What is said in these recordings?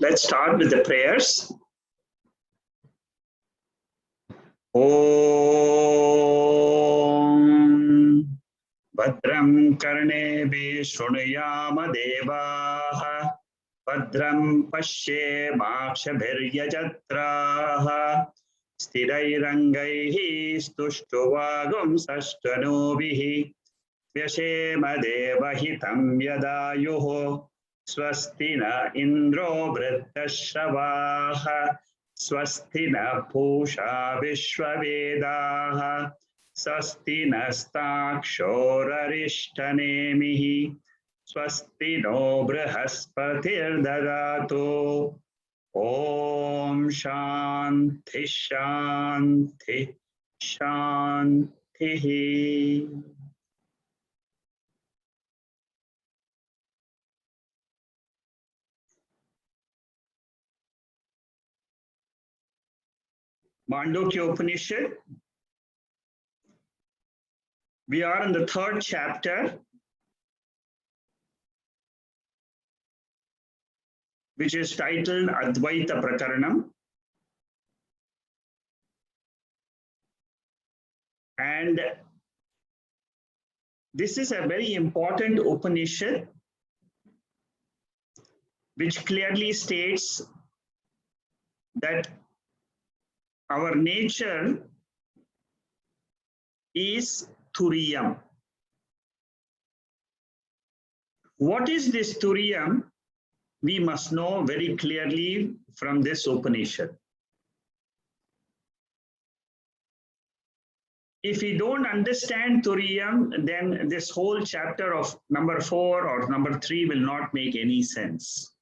Let's start with the prayers. Om Bhadram Karnebe Shrunuyama Devaha Bhadram Pashe Makshabhiryajatraha Stirairangaihi Stushtvagum Sashtanovihi Vyashema Devahitam Yadayuho Swasti na Indro Vrittashavaha Swasti na Pusha Vishwavedaha Swasti nastakshorarishtanemihi Swasti no Brahaspatir Dadato Om Shanti Shanti Shanti. Mandukya Upanishad. We are in the third chapter, which is titled Advaita Prakaranam. And this is a very important Upanishad, which clearly states that our nature is Turiyam. What is this Turiyam? We must know very clearly from this Upanishad. If we don't understand Turiyam, then this whole chapter of number 4 or number 3 will not make any sense.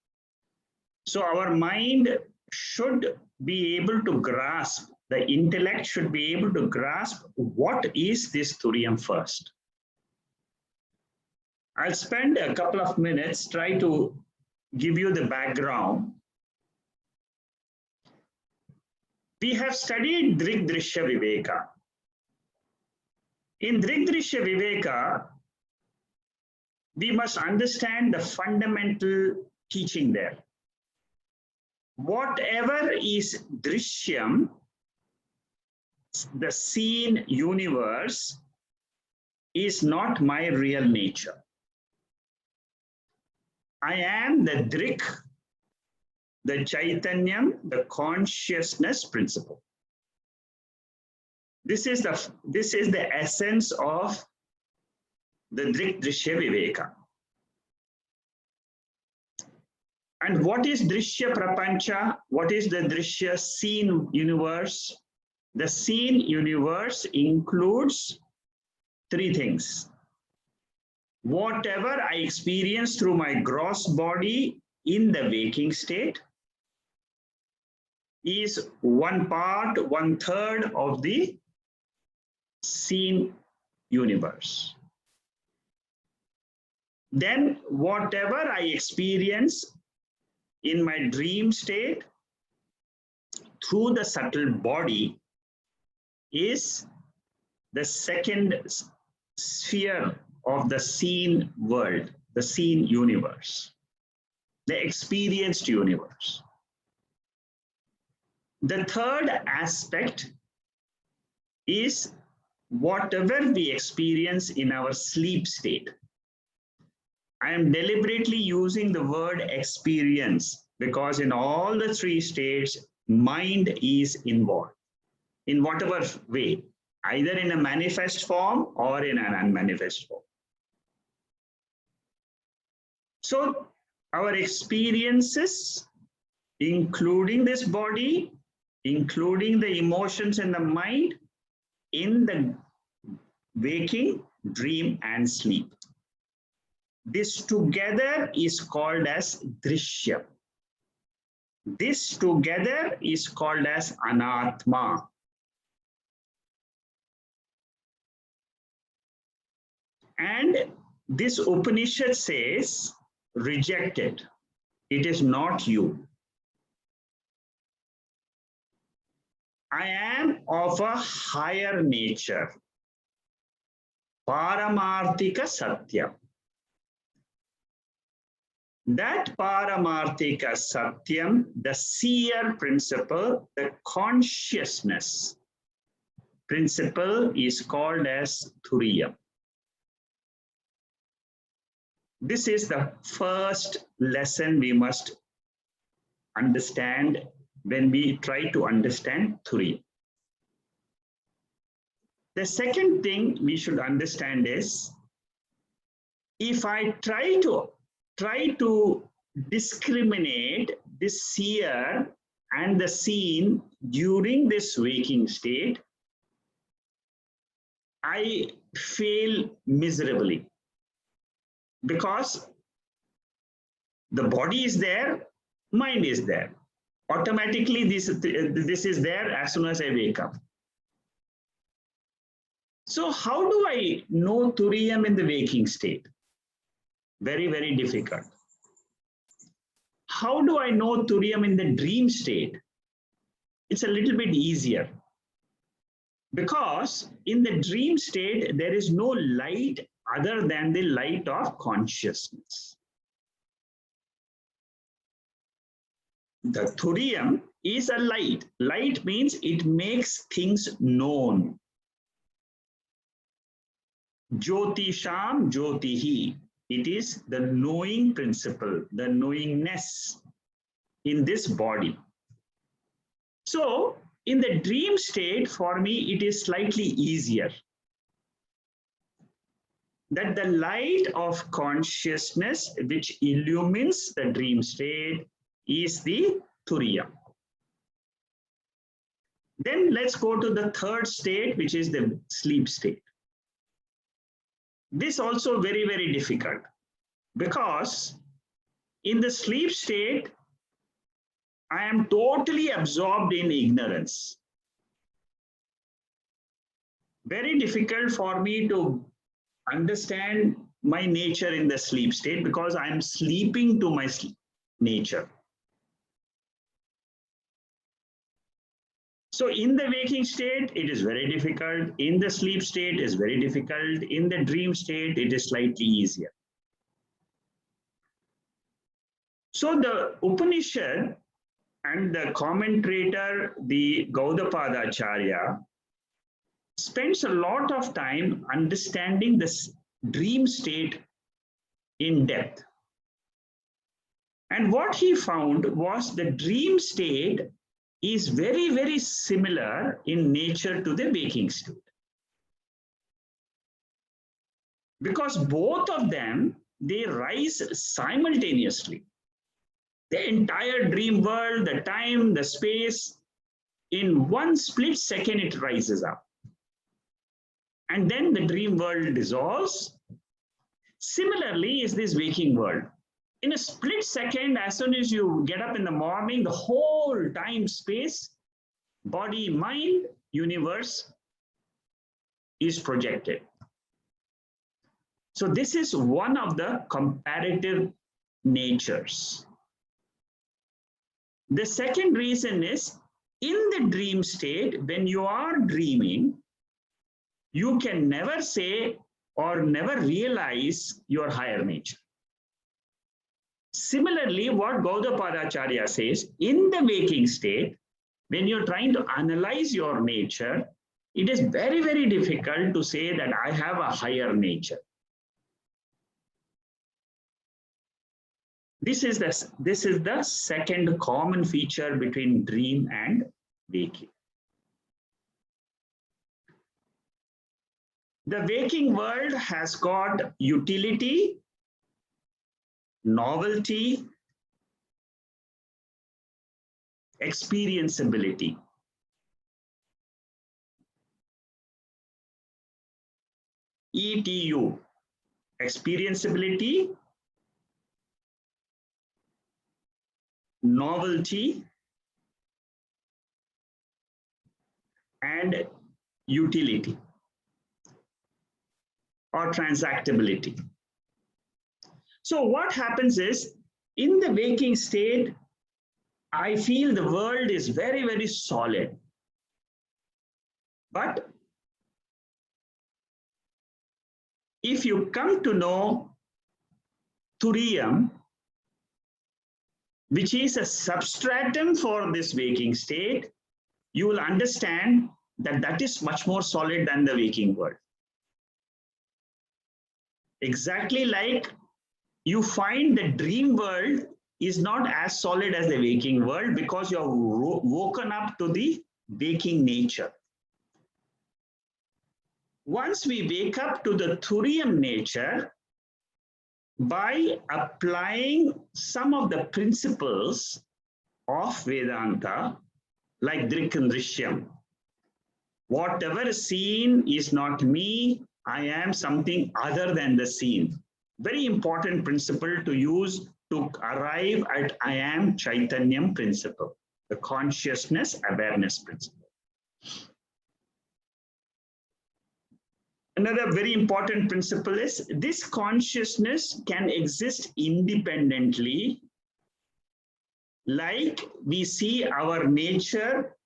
So our mind should be able to grasp, the intellect should be able to grasp what is this Turiyam first. I'll spend a couple of minutes, try to give you the background. We have studied Drigdrishya Viveka. In Drigdrishya Viveka, we must understand the fundamental teaching there. Whatever is Drishyam, the seen universe, is not my real nature. I am the Drik, the Chaitanyam, the consciousness principle. This is the essence of the Drigdrishya Viveka. And what is Drishya Prapancha? What is the Drishya seen universe? The seen universe includes 3 things. Whatever I experience through my gross body in the waking state is 1/3 of the seen universe. Then whatever I experience in my dream state through the subtle body is the second sphere of the seen world, the seen universe, the experienced universe. The third aspect is whatever we experience in our sleep state. I am deliberately using the word experience because in all the 3 states, mind is involved in whatever way, either in a manifest form or in an unmanifest form. So our experiences, including this body, including the emotions in the mind, in the waking, dream, and sleep. This together is called as Drishya. This together is called as Anatma. And this Upanishad says, reject it. It is not you. I am of a higher nature. Paramarthika Satya. That paramarthika satyam, the seer principle, the consciousness principle is called as Turiyam. This is the first lesson we must understand when we try to understand Turiyam. The second thing we should understand is, if I try to discriminate this seer and the seen during this waking state, I fail miserably, because the body is there, mind is there. Automatically, this is there as soon as I wake up. So how do I know Turiyam in the waking state? Very, very difficult. How do I know Turiyam in the dream state? It's a little bit easier. Because in the dream state, there is no light other than the light of consciousness. The Turiyam is a light. Light means it makes things known. Jyotisham Jyotihi. It is the knowing principle, the knowingness in this body. So, in the dream state, for me, it is slightly easier. That the light of consciousness which illumines the dream state is the Turiyam. Then let's go to the third state, which is the sleep state. This also very, very difficult, because in the sleep state, I am totally absorbed in ignorance. Very difficult for me to understand my nature in the sleep state, because I am sleeping to my nature. So in the waking state, it is very difficult. In the sleep state, it is very difficult. In the dream state, it is slightly easier. So the Upanishad and the commentator, the Gaudapadacharya, spends a lot of time understanding this dream state in depth. And what he found was the dream state is very, very similar in nature to the waking state. Because both of them, they rise simultaneously. The entire dream world, the time, the space, in one split second it rises up. And then the dream world dissolves. Similarly is this waking world. In a split second, as soon as you get up in the morning, the whole time, space, body, mind, universe is projected. So this is one of the comparative natures. The second reason is, in the dream state, when you are dreaming, you can never say or never realize your higher nature. Similarly, what Gaudapadacharya says, in the waking state, when you're trying to analyze your nature, it is very, very difficult to say that I have a higher nature. This is the second common feature between dream and waking. The waking world has got utility, novelty, experienceability. ETU, experienceability, novelty, and utility or transactability. So what happens is, in the waking state, I feel the world is very, very solid. But if you come to know Turiyam, which is a substratum for this waking state, you will understand that that is much more solid than the waking world. Exactly like you find the dream world is not as solid as the waking world because you're woken up to the waking nature. Once we wake up to the Turiyam nature, by applying some of the principles of Vedanta, like Drik and Drishyam, whatever is seen is not me, I am something other than the seen. Very important principle to use to arrive at I am Chaitanyam principle, the consciousness awareness principle. Another very important principle is this consciousness can exist independently, like we see our nature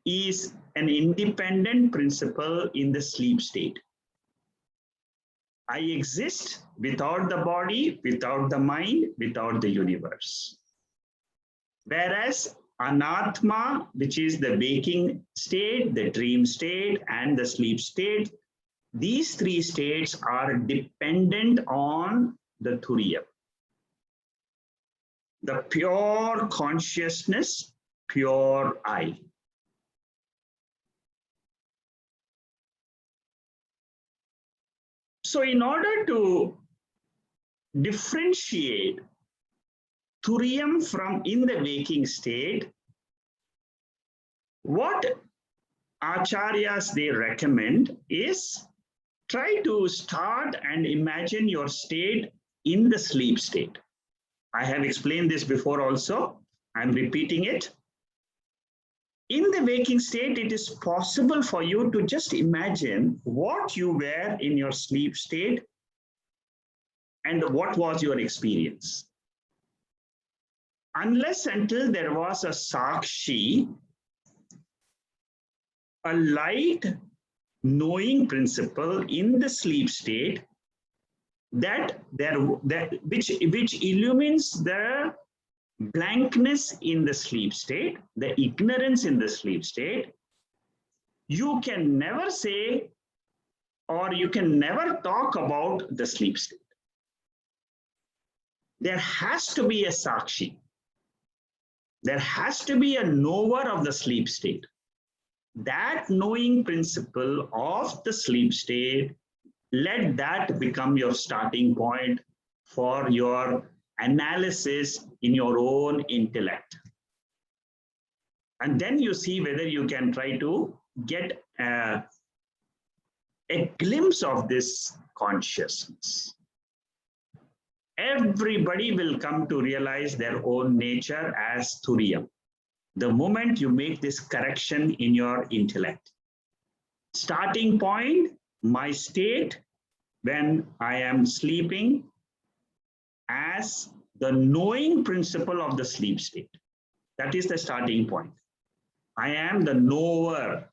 is an independent principle in the sleep state. I exist without the body, without the mind, without the universe. Whereas Anatma, which is the waking state, the dream state, and the sleep state, these three states are dependent on the Turiyam. The pure consciousness, pure I. So in order to differentiate Turiyam from in the waking state, what acharyas they recommend is try to start and imagine your state in the sleep state. I have explained this before also. I'm repeating it. In the waking state, it is possible for you to just imagine what you were in your sleep state and what was your experience. Unless until there was a sakshi, a light knowing principle in the sleep state which illumines the blankness in the sleep state, the ignorance in the sleep state, you can never say or you can never talk about the sleep state. There has to be a sakshi. There has to be a knower of the sleep state. That knowing principle of the sleep state, let that become your starting point for your analysis in your own intellect. And then you see whether you can try to get a glimpse of this consciousness. Everybody will come to realize their own nature as Turiyam. The moment you make this correction in your intellect. Starting point, my state when I am sleeping as the knowing principle of the sleep state. That is the starting point. I am the knower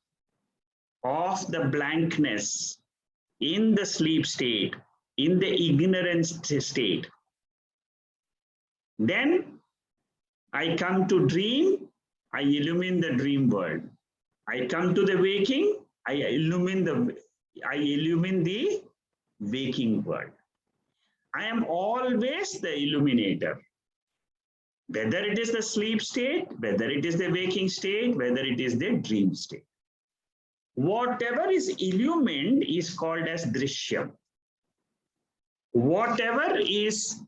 of the blankness in the sleep state, in the ignorance state. Then I come to dream, I illumine the dream world. I come to the waking, I illumine the waking world. I am always the illuminator. Whether it is the sleep state, whether it is the waking state, whether it is the dream state. Whatever is illumined is called as drishyam. Whatever is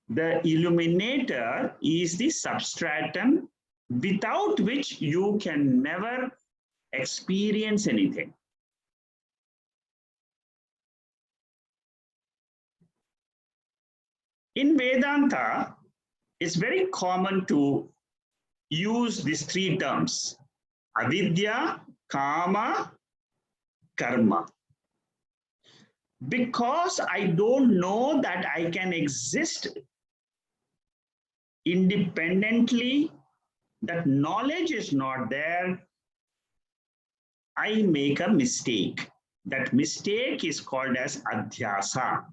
the illuminator is the substratum without which you can never experience anything. In Vedanta, it's very common to use these three terms, avidya, kama, karma. Because I don't know that I can exist independently, that knowledge is not there, I make a mistake. That mistake is called as adhyasa.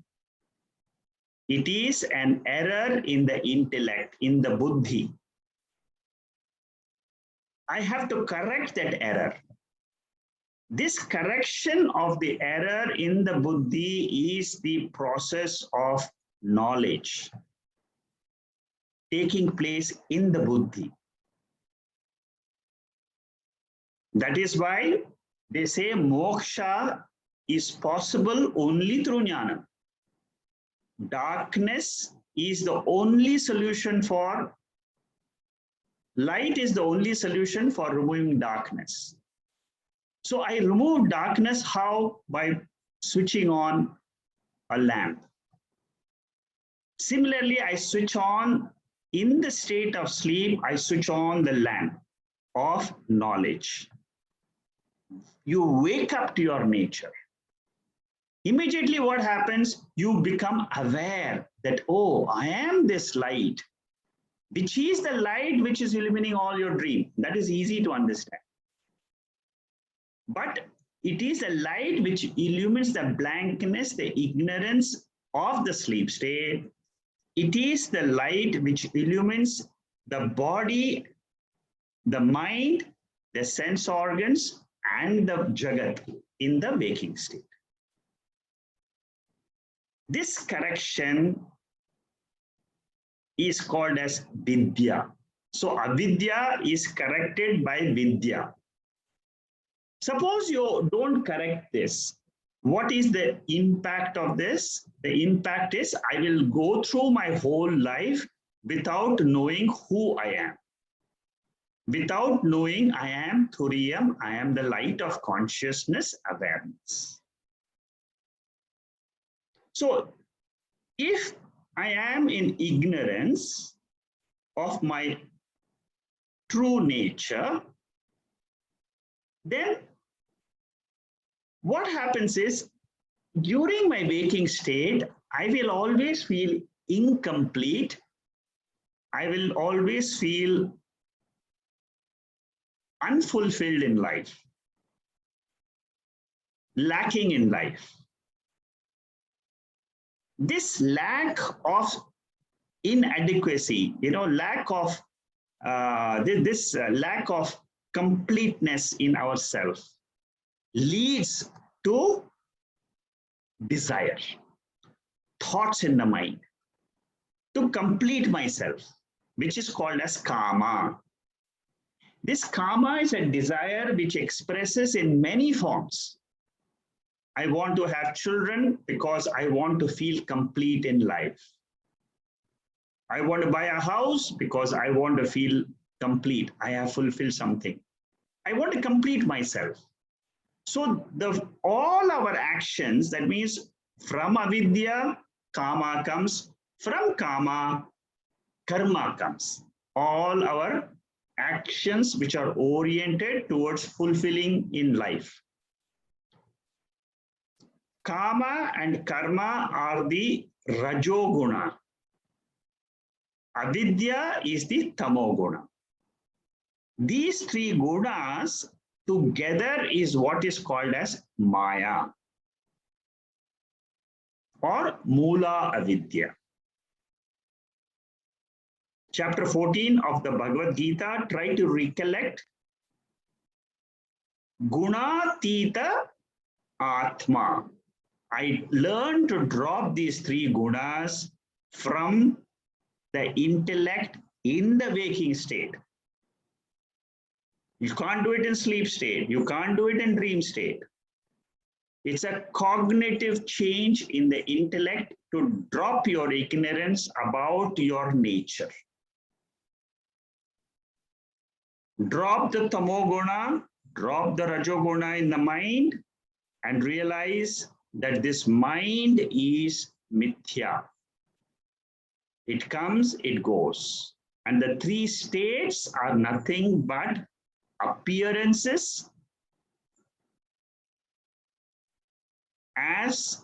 It is an error in the intellect, in the buddhi. I have to correct that error. This correction of the error in the buddhi is the process of knowledge taking place in the buddhi. That is why they say moksha is possible only through jnana. Darkness is the only solution for, light is the only solution for removing darkness. So I remove darkness how? By switching on a lamp. Similarly, I switch on, in the state of sleep, I switch on the lamp of knowledge. You wake up to your nature. Immediately what happens? You become aware that, oh, I am this light, which is the light which is illuminating all your dream. That is easy to understand. But it is a light which illumines the blankness, the ignorance of the sleep state. It is the light which illumines the body, the mind, the sense organs, and the jāgrat in the waking state. This correction is called as vidya. So avidya is corrected by vidya. Suppose you don't correct this. What is the impact of this? The impact is I will go through my whole life without knowing who I am. Without knowing I am Turiyam, I am the light of consciousness awareness. So if I am in ignorance of my true nature, then what happens is, during my waking state, I will always feel incomplete. I will always feel unfulfilled in life, lacking in life. This lack of inadequacy, lack of lack of completeness in ourselves leads to desire, thoughts in the mind, to complete myself, which is called as kama. This kama is a desire which expresses in many forms. I want to have children because I want to feel complete in life. I want to buy a house because I want to feel complete. I have fulfilled something. I want to complete myself. So all our actions, that means from avidya, kama comes. From kama, karma comes. All our actions which are oriented towards fulfilling in life. Kama and karma are the rajoguna. Avidya is the tamoguna. These three gunas together is what is called as maya or mula avidya. Chapter 14 of the Bhagavad Gita, try to recollect Gunatita Atma. I learned to drop these three gunas from the intellect in the waking state. You can't do it in sleep state. You can't do it in dream state. It's a cognitive change in the intellect to drop your ignorance about your nature. Drop the tamoguna, drop the rajoguna in the mind, and realize that this mind is mithya. It comes, it goes. And the three states are nothing but appearances as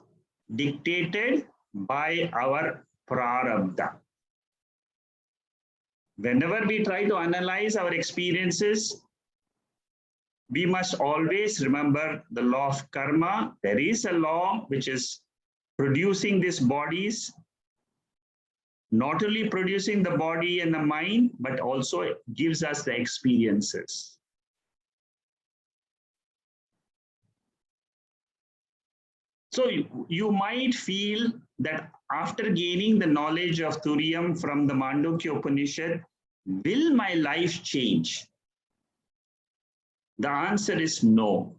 dictated by our prarabdha. Whenever we try to analyze our experiences, we must always remember the law of karma. There is a law which is producing these bodies. not only producing the body and the mind, but also gives us the experiences. So you might feel that after gaining the knowledge of Turiyam from the Mandukya Upanishad, will my life change? The answer is no.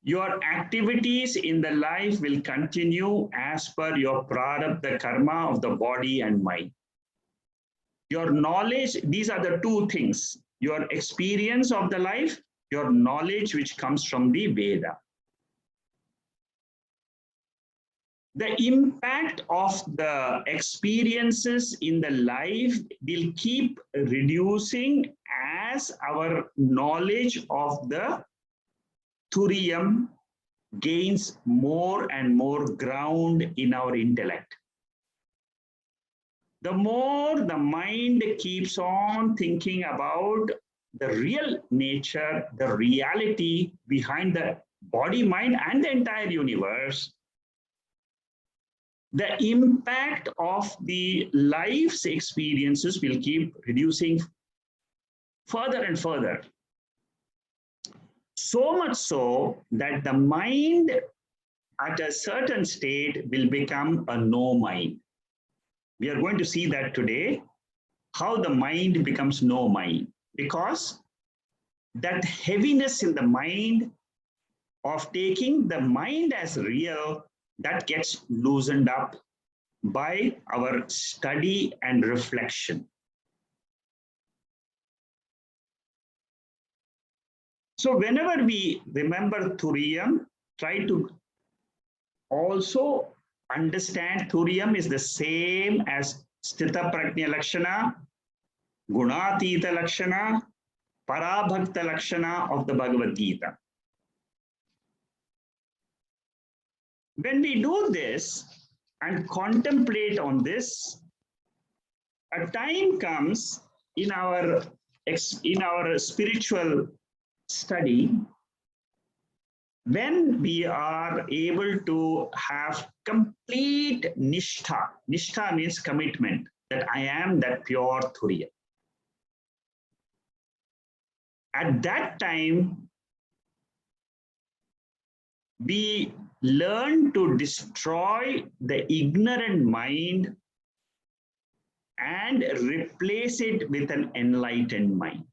Your activities in the life will continue as per your prarabdha karma of the body and mind. Your knowledge, these are the two things, your experience of the life, your knowledge which comes from the Veda. The impact of the experiences in the life will keep reducing as our knowledge of the Turiyam gains more and more ground in our intellect. The more the mind keeps on thinking about the real nature, the reality behind the body, mind, and the entire universe, the impact of the life's experiences will keep reducing further and further. So much so that the mind at a certain state will become a no mind. We are going to see that today, how the mind becomes no mind, because that heaviness in the mind of taking the mind as real, that gets loosened up by our study and reflection. So whenever we remember Turiyam, try to also understand Turiyam is the same as Sthita Prajna Lakshana, Gunatita Lakshana, Parabhakta Lakshana of the Bhagavad Gita. When we do this and contemplate on this, a time comes in our spiritual study when we are able to have complete nishtha. Nishtha means commitment, that I am that pure Turiya. At that time, we learn to destroy the ignorant mind and replace it with an enlightened mind.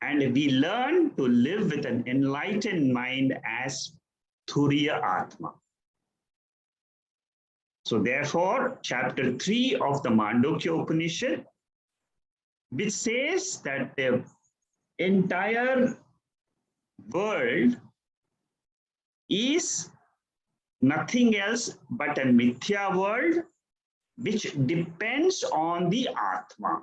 And we learn to live with an enlightened mind as Turiya Atma. So therefore, chapter 3 of the Mandukya Upanishad, which says that the entire world is nothing else but a mithya world which depends on the Atma.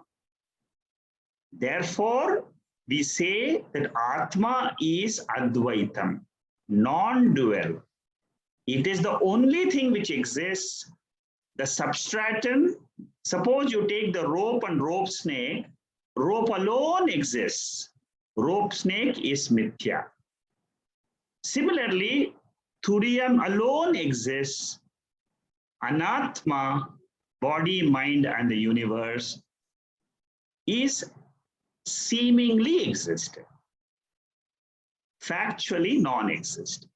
Therefore, we say that Atma is Advaitam, non-dual. It is the only thing which exists. The substratum, suppose you take the rope and rope snake, rope alone exists. Rope snake is mithya. Similarly, Turiyam alone exists. Anatma, body, mind, and the universe, is seemingly existent, factually non-existent.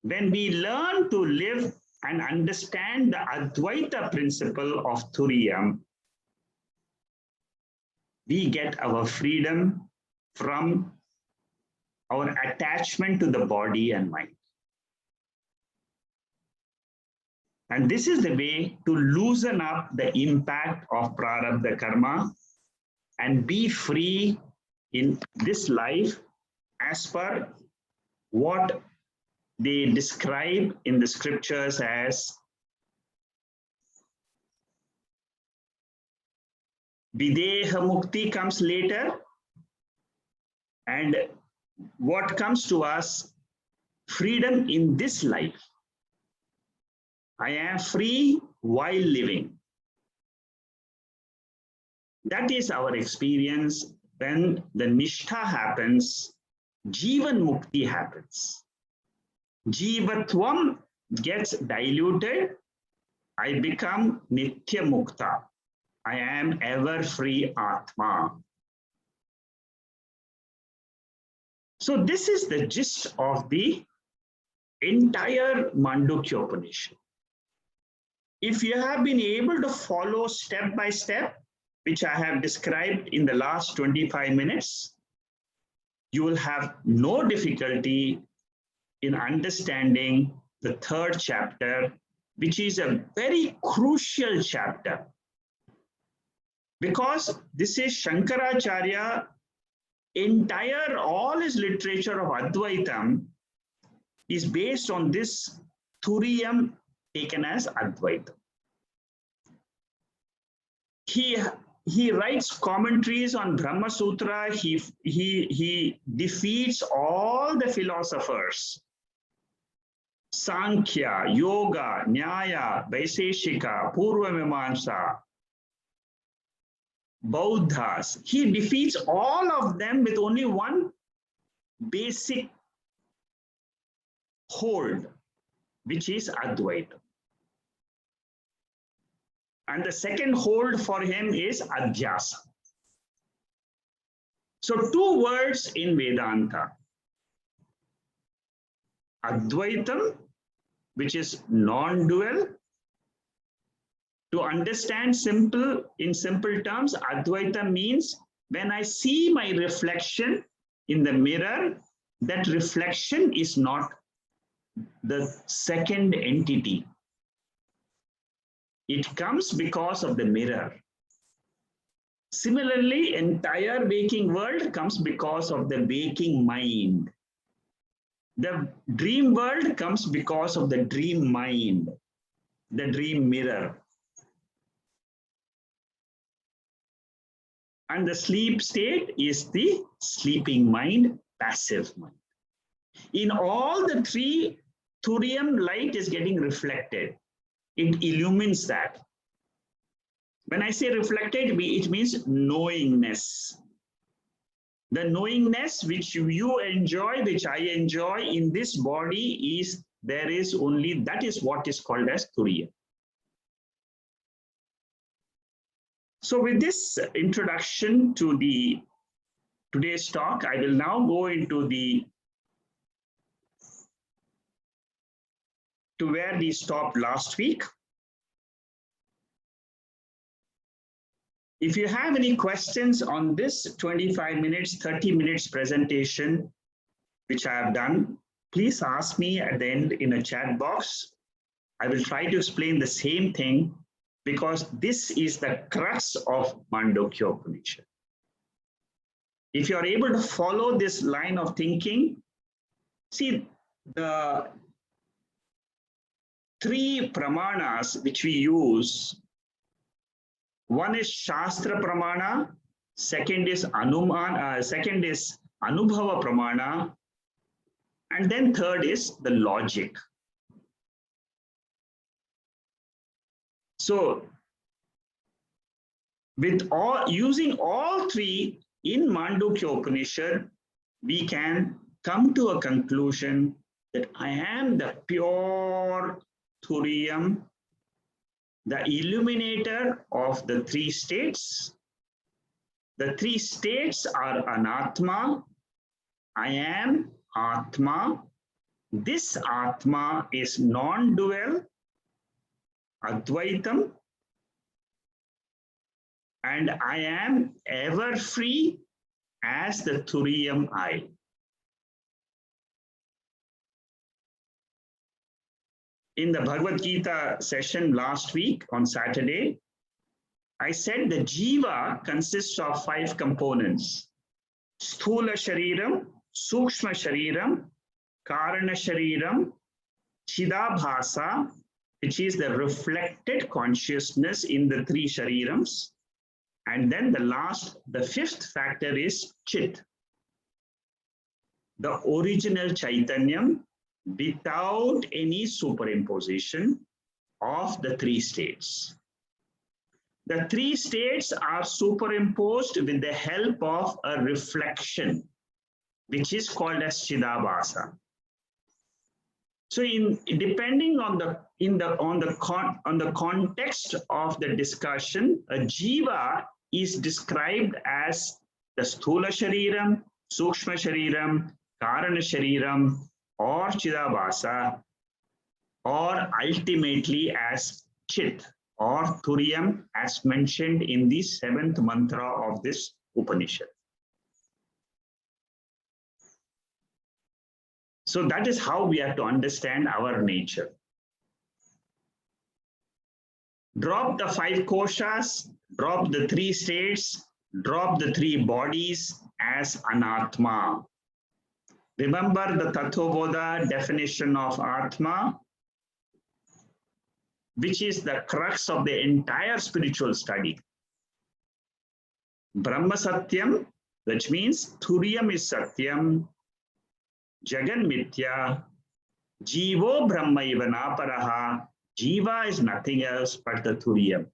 When we learn to live and understand the Advaita principle of Turiyam, we get our freedom from our attachment to the body and mind. And this is the way to loosen up the impact of prarabdha karma and be free in this life as per what they describe in the scriptures as Videha Mukti comes later, and what comes to us, freedom in this life. I am free while living. That is our experience. When the nishtha happens, Jivan Mukti happens. Jivatvam gets diluted, I become Nitya Mukta. I am ever free Atma. So this is the gist of the entire Mandukya Upanishad. If you have been able to follow step by step, which I have described in the last 25 minutes, you will have no difficulty in understanding the third chapter, which is a very crucial chapter. Because this is Shankaracharya, all his literature of Advaitam is based on this Turiyam taken as Advaita. He writes commentaries on Brahma Sutra. He defeats all the philosophers. Sankhya, Yoga, Nyaya, Vaiseshika, Purvamimamsa, Bauddhas. He defeats all of them with only one basic hold, which is Advaita. And the second hold for him is Adhyasa. So two words in Vedanta. Advaitam, which is non-dual. To understand in simple terms, Advaita means when I see my reflection in the mirror, that reflection is not the second entity. It comes because of the mirror. Similarly, entire waking world comes because of the waking mind. The dream world comes because of the dream mind, the dream mirror. And the sleep state is the sleeping mind, passive mind. In all the three, Turiyam light is getting reflected. It illumines that. When I say reflected, it means knowingness. The knowingness which you enjoy, which I enjoy in this body that is what is called as Turiyam. So with this introduction to today's talk, I will now go into to where we stopped last week. If you have any questions on this 25 minutes, 30 minutes presentation, which I have done, please ask me at the end in a chat box. I will try to explain the same thing because this is the crux of Mandukya Upanishad. If you are able to follow this line of thinking, see the three pramanas which we use. One is Shastra Pramana, second is Anubhava Pramana, and then third is the logic. So, using all three in Mandukya Upanishad, we can come to a conclusion that I am the pure Turiyam, the illuminator of the three states. The three states are Anatma. I am Atma. This Atma is non-dual, Advaitam, and I am ever free as the Turiyam I. In the Bhagavad Gita session last week on Saturday, I said the jiva consists of 5 components. Sthula Shariram, Sukshma Shariram, Karana Shariram, Chidabhasa, which is the reflected consciousness in the 3 Sharirams. And then the 5th factor is Chit, the original Chaitanyam, without any superimposition of the 3 states. The 3 states are superimposed with the help of a reflection, which is called as Chidabhasa. So depending on the context of the discussion, a jiva is described as the sthula shariram, sukshma shariram, karana shariram, or chidabhasa, or ultimately as chit or Turiyam, as mentioned in the 7th mantra of this Upanishad. So that is how we have to understand our nature. Drop the 5 koshas, drop the 3 states, drop the 3 bodies as anatma. Remember the Tattvabodha definition of Atma, which is the crux of the entire spiritual study. Brahma Satyam, which means Turiyam is Satyam, Jagan Mithya, Jivo Brahma Ivana Paraha, Jiva is nothing else but the Turiyam.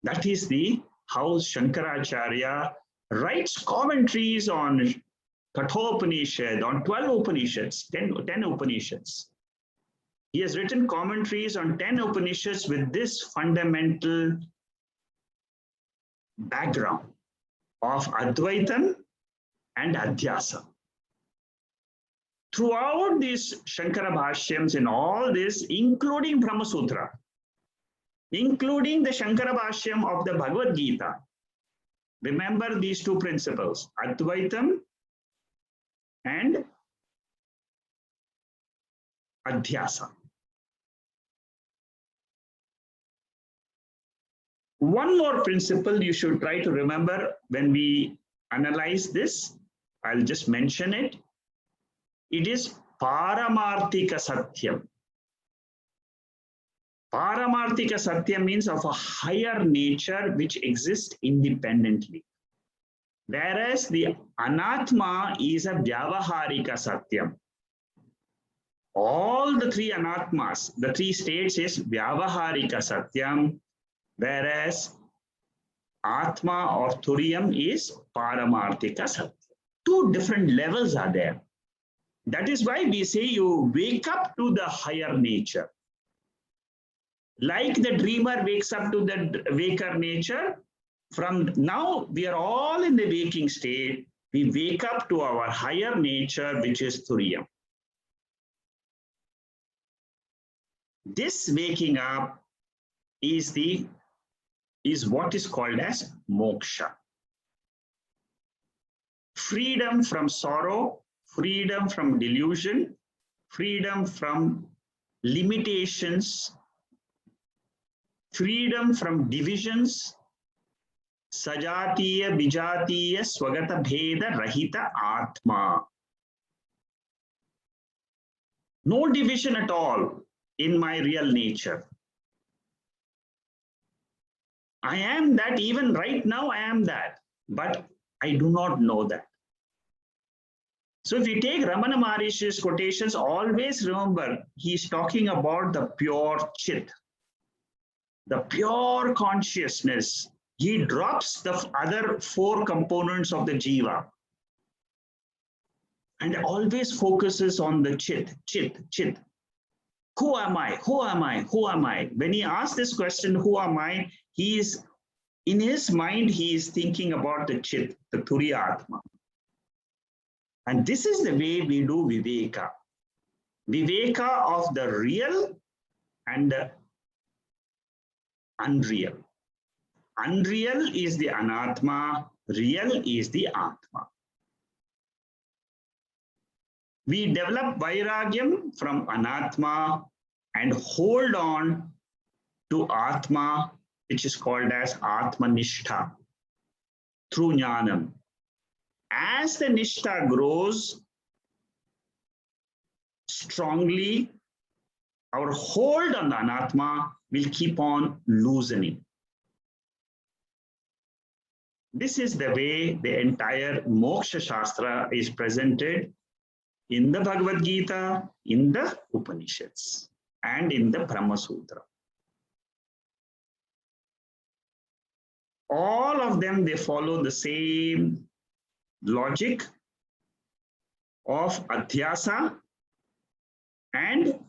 That is how Shankaracharya writes commentaries on Kathopanishad, on 12 Upanishads, 10 Upanishads. He has written commentaries on 10 Upanishads with this fundamental background of Advaitam and Adhyasa. Throughout these Shankara Bhashyams and all this, including Brahma Sutra, including the Shankara Bhashyam of the Bhagavad Gita, remember these 2 principles, Advaitam and Adhyasa. One more principle you should try to remember when we analyze this, I'll just mention it. It is Paramarthika Satyam. Paramarthika Satyam means of a higher nature which exists independently. Whereas the Anatma is a Vyavaharika Satyam. All the 3 Anatmas, the 3 states is Vyavaharika Satyam, whereas Atma or Turiyam is Paramarthika Satyam. 2 different levels are there. That is why we say you wake up to the higher nature. Like the dreamer wakes up to the waker nature, from now we are all in the waking state. We wake up to our higher nature, which is Turiyam. This waking up is what is called as moksha. Freedom from sorrow, freedom from delusion, freedom from limitations, freedom from divisions, sajatiya, vijatiya, swagata bheda, rahita atma. No division at all in my real nature. I am that, even right now I am that, but I do not know that. So if you take Ramana Maharishi's quotations, always remember he's talking about the pure chit, the pure consciousness. He drops the other 4 components of the jiva and always focuses on the chit. Who am I? Who am I? Who am I? When he asks this question, who am I? He is, in his mind, he is thinking about the chit, the Turiya Atma. And this is the way we do Viveka. Viveka of the real and the unreal. Unreal is the Anatma, real is the Atma. We develop Vairagyam from Anatma and hold on to Atma, which is called as Atma Nishtha, through Jnanam. As the Nishtha grows strongly, our hold on the Anatma will keep on loosening. This is the way the entire Moksha Shastra is presented in the Bhagavad Gita, in the Upanishads, and in the Brahma Sutra. All of them, they follow the same logic of Adhyasa and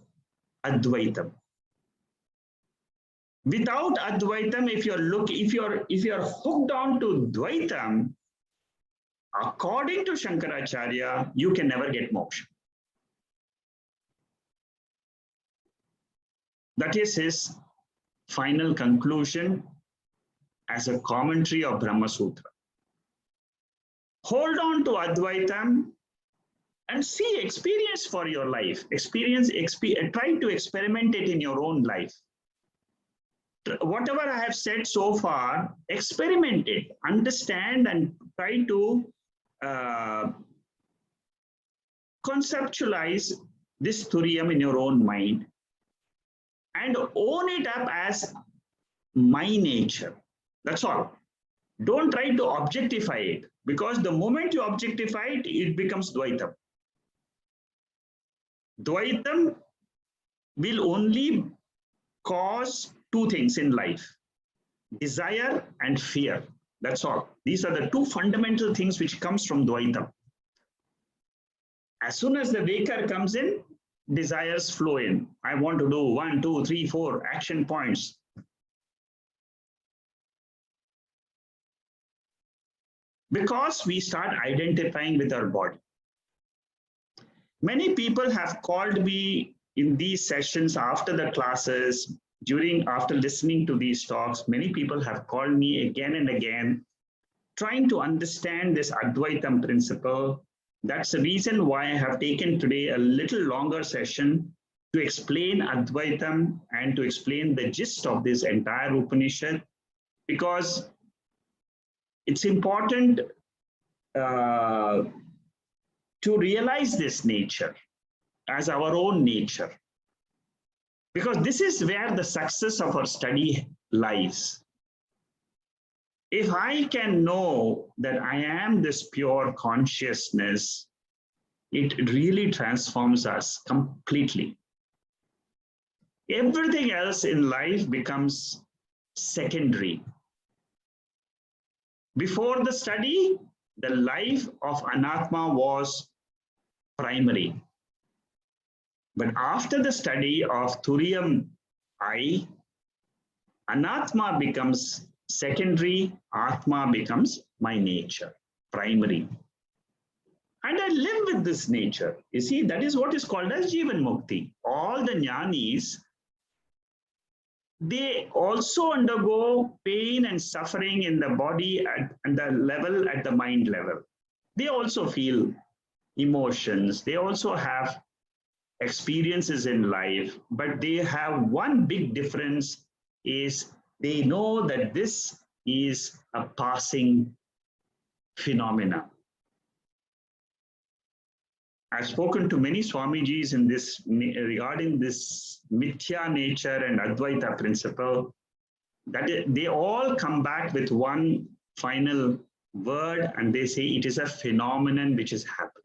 Advaitam. Without Advaitam, if you're hooked on to Dvaitam, according to Shankaracharya, you can never get moksha. That is his final conclusion as a commentary of Brahma Sutra. Hold on to Advaitam and see, experience for your life. Try to experiment it in your own life. Whatever I have said so far, experiment it, understand, and try to conceptualize this Turiyam in your own mind and own it up as my nature. That's all. Don't try to objectify it, because the moment you objectify it, it becomes Dvaitam. Dvaitam will only cause two things in life: desire and fear. That's all. These are the two fundamental things which comes from Dvaitam. As soon as the waker comes in, desires flow in. I want to do 1, 2, 3, 4 action points. Because we start identifying with our body. Many people have called me in these sessions after the classes, after listening to these talks. Many people have called me again and again, trying to understand this Advaitam principle. That's the reason why I have taken today a little longer session to explain Advaitam and to explain the gist of this entire Upanishad, because it's important to realize this nature as our own nature, because this is where the success of our study lies. If I can know that I am this pure consciousness, it really transforms us completely. Everything else in life becomes secondary. Before the study, the life of Anatma was primary. But after the study of Turiyam I, Anatma becomes secondary, Atma becomes my nature, primary. And I live with this nature. You see, that is what is called as Jivan Mukti. All the jnanis, they also undergo pain and suffering in the body at the mind level. They also feel emotions. They also have experiences in life, but they have one big difference: is they know that this is a passing phenomena. I've spoken to many Swamijis in this regarding this mithya nature and Advaita principle, that they all come back with one final word, and they say it is a phenomenon which is happening.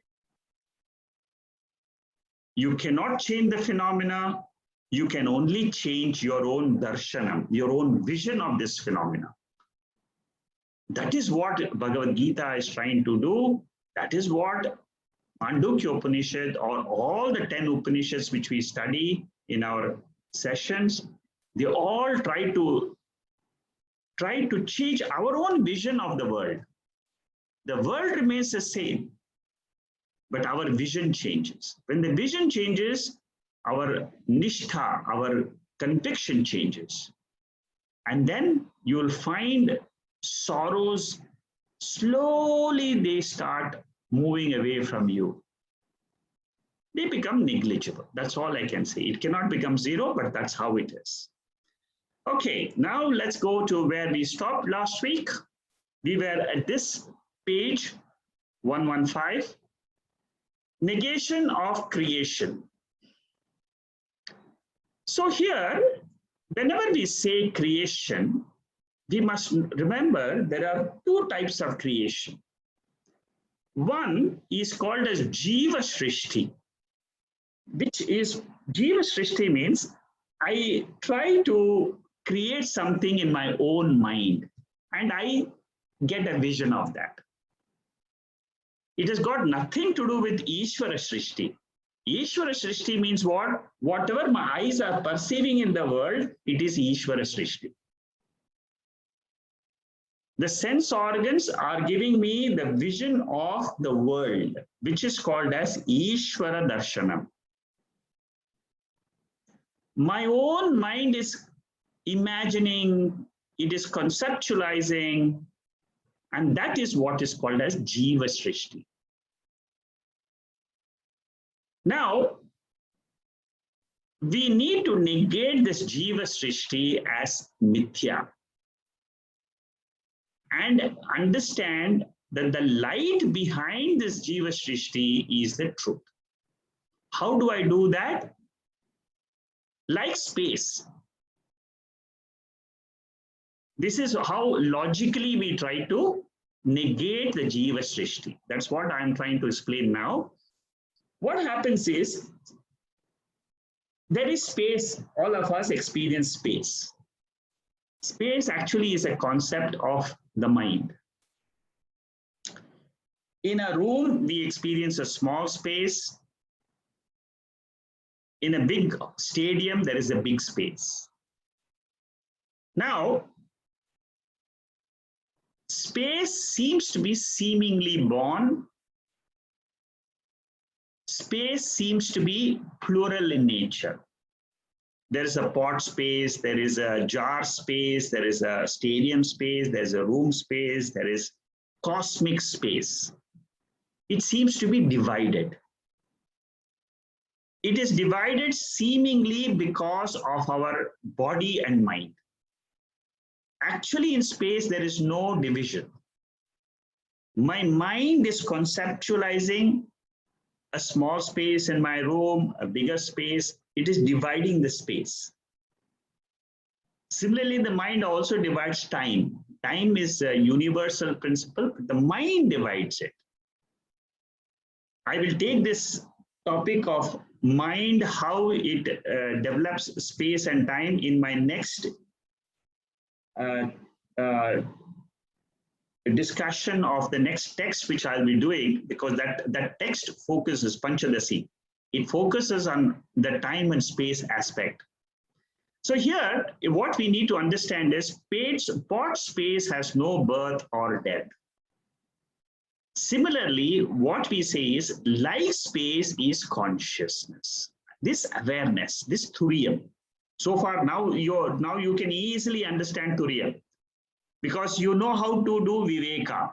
You cannot change the phenomena. You can only change your own darshanam, your own vision of this phenomena. That is what Bhagavad Gita is trying to do. That is what Mandukya Upanishad, or all the 10 Upanishads which we study in our sessions, they all try to change our own vision of the world. The world remains the same, but our vision changes. When the vision changes, our nishtha, our conviction changes. And then you will find sorrows, slowly they start moving away from you. They become negligible. That's all I can say. It cannot become zero, but that's how it is. Okay, now let's go to where we stopped last week. We were at this page 115. Negation of creation. So here, whenever we say creation, we must remember there are two types of creation. One is called as jeevas rishti, which is, jeevas rishti means I try to create something in my own mind and I get a vision of that. It has got nothing to do with Ishvara Srishti. Ishvara Srishti means what? Whatever my eyes are perceiving in the world, it is Ishvara Srishti. The sense organs are giving me the vision of the world, which is called as Ishvara Darshanam. My own mind is imagining, it is conceptualizing, and that is what is called as Jiva Srishti. Now, we need to negate this Jiva Srishti as Mithya and understand that the light behind this Jiva Srishti is the truth. How do I do that? Like space. This is how logically we try to negate the Jiva Srishti. That's what I'm trying to explain now. What happens is, there is space. All of us experience space. Space actually is a concept of the mind. In a room, we experience a small space. In a big stadium, there is a big space. Now, space seems to be seemingly born. Space seems to be plural in nature. There is a pot space, there is a jar space, there is a stadium space, there is a room space, there is cosmic space. It seems to be divided. It is divided seemingly because of our body and mind. Actually, in space, there is no division. My mind is conceptualizing a small space in my room, a bigger space. It is dividing the space. Similarly, the mind also divides time. Time is a universal principle, but the mind divides it. I will take this topic of mind, how it develops space and time in my next discussion of the next text, which I'll be doing, because that text focuses Panchadasi. It focuses on the time and space aspect. So here, what we need to understand is pot space has no birth or death. Similarly, what we say is life space is consciousness. This awareness, this Turiyam. So far, now you can easily understand Turiyam, because you know how to do Viveka.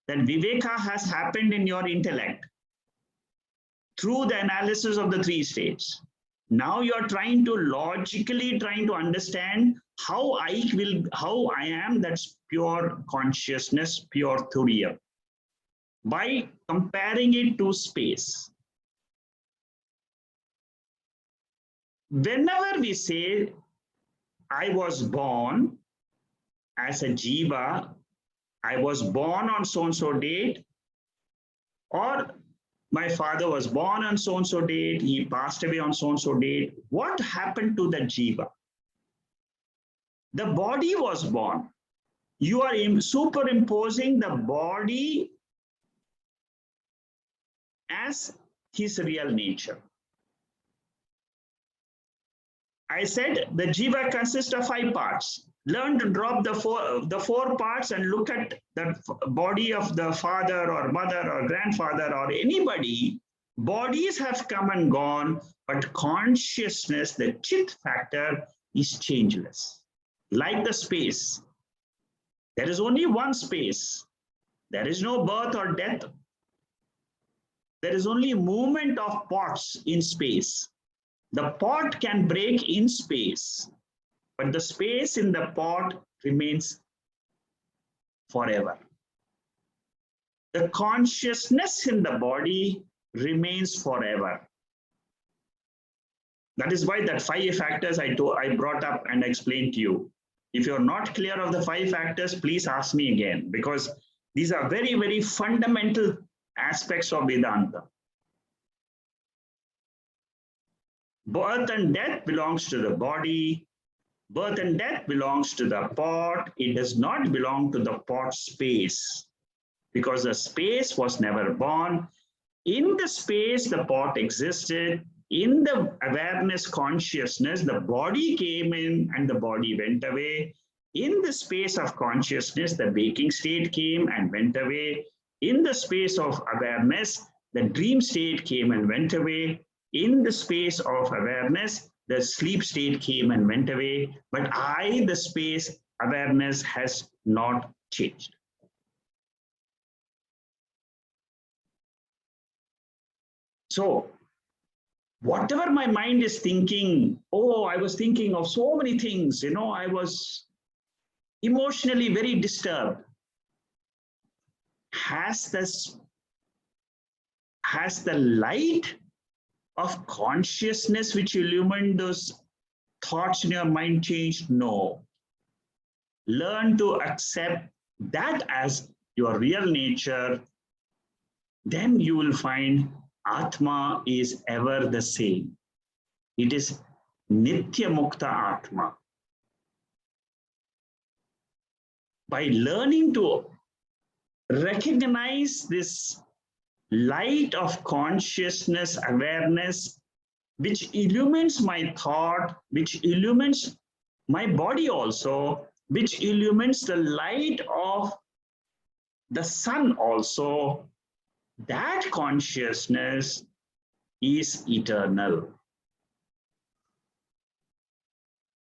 That Viveka has happened in your intellect through the analysis of the three states. Now you're logically trying to understand how I am, that's pure consciousness, pure Turiyam, by comparing it to space. Whenever we say, I was born as a jiva, I was born on so-and-so date, or my father was born on so-and-so date, he passed away on so-and-so date, what happened to the jiva? The body was born. You are superimposing the body as his real nature. I said the jiva consists of 5 parts. Learn to drop the four parts and look at the body of the father or mother or grandfather or anybody. Bodies have come and gone, but consciousness, the chit factor, is changeless. Like the space. There is only one space. There is no birth or death. There is only movement of pots in space. The pot can break in space, but the space in the pot remains forever. The consciousness in the body remains forever. That is why that 5 factors I brought up and explained to you. If you're not clear of the 5 factors, please ask me again, because these are very, very fundamental aspects of Vedanta. Birth and death belongs to the body. Birth and death belongs to the pot. It does not belong to the pot space, because the space was never born. In the space, the pot existed. In the awareness consciousness, the body came in and the body went away. In the space of consciousness, the waking state came and went away. In the space of awareness, the dream state came and went away. In the space of awareness, the sleep state came and went away. But the space, awareness has not changed. So, whatever my mind is thinking, oh, I was thinking of so many things, I was emotionally very disturbed. Has the light of consciousness which illumined those thoughts in your mind changed? No. Learn to accept that as your real nature. Then you will find Atma is ever the same. It is Nitya Mukta Atma. By learning to recognize this light of consciousness, awareness, which illumines my thought, which illumines my body also, which illumines the light of the sun also, that consciousness is eternal.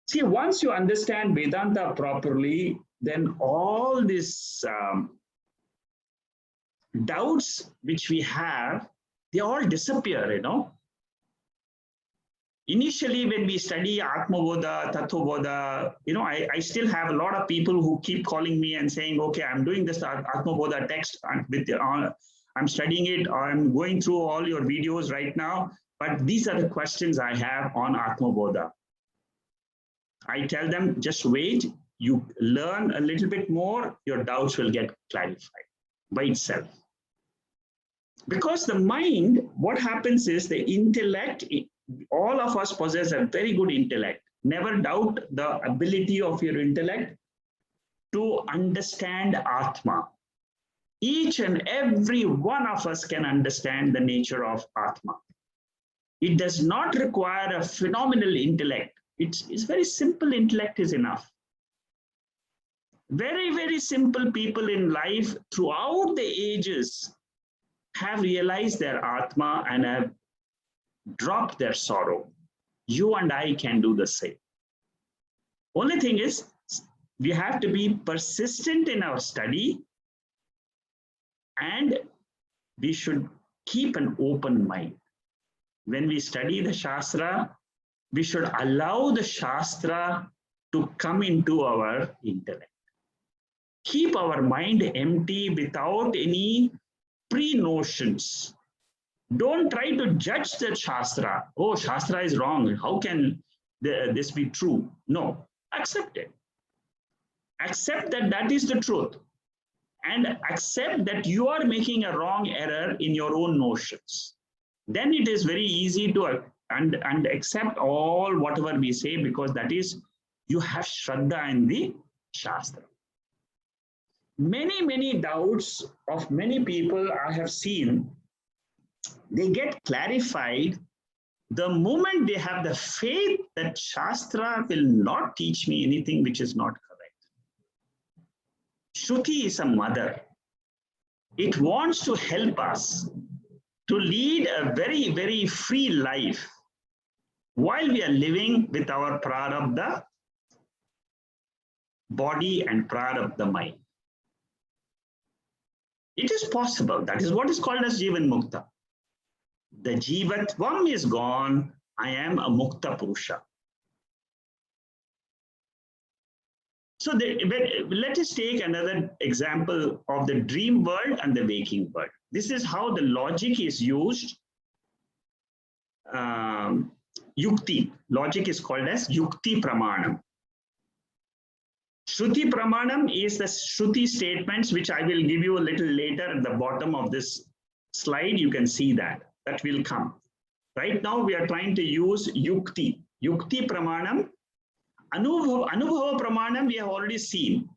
See, once you understand Vedanta properly, then all these doubts which we have, they all disappear, Initially, when we study Atma Bodha, Tattva Bodha, I still have a lot of people who keep calling me and saying, okay, I'm doing this Atma Bodha text, I'm studying it, or I'm going through all your videos right now, but these are the questions I have on Atma Bodha. I tell them, just wait, you learn a little bit more, your doubts will get clarified by itself. Because the mind, what happens is the intellect, all of us possess a very good intellect. Never doubt the ability of your intellect to understand Atma. Each and every one of us can understand the nature of Atma. It does not require a phenomenal intellect. It's very simple intellect is enough. Very, very simple people in life throughout the ages have realized their Atma and have dropped their sorrow. You and I can do the same. Only thing is, we have to be persistent in our study, and we should keep an open mind. When we study the Shastra, we should allow the Shastra to come into our intellect. Keep our mind empty without any pre-notions. Don't try to judge the Shastra. Oh, Shastra is wrong. How can this be true? No, accept it. Accept that that is the truth. And accept that you are making a wrong error in your own notions. Then it is very easy to and accept all whatever we say, because that is, you have Shraddha in the Shastra. Many doubts of many people I have seen, they get clarified the moment they have the faith that Shastra will not teach me anything which is not correct. Shruti is a mother. It wants to help us to lead a very, very free life while we are living with our prarabdha body and prarabdha mind. It is possible. That is what is called as Jivan Mukta. The Jivatvam is gone. I am a Mukta Purusha. So let us take another example of the dream world and the waking world. This is how the logic is used. Yukthi. Logic is called as Yukthi pramanam. Shruti pramanam is the Shruti statements, which I will give you a little later at the bottom of this slide. You can see that will come. Right now we are trying to use Yukthi. Yukthi pramanam. Anubhava pramanam we have already seen.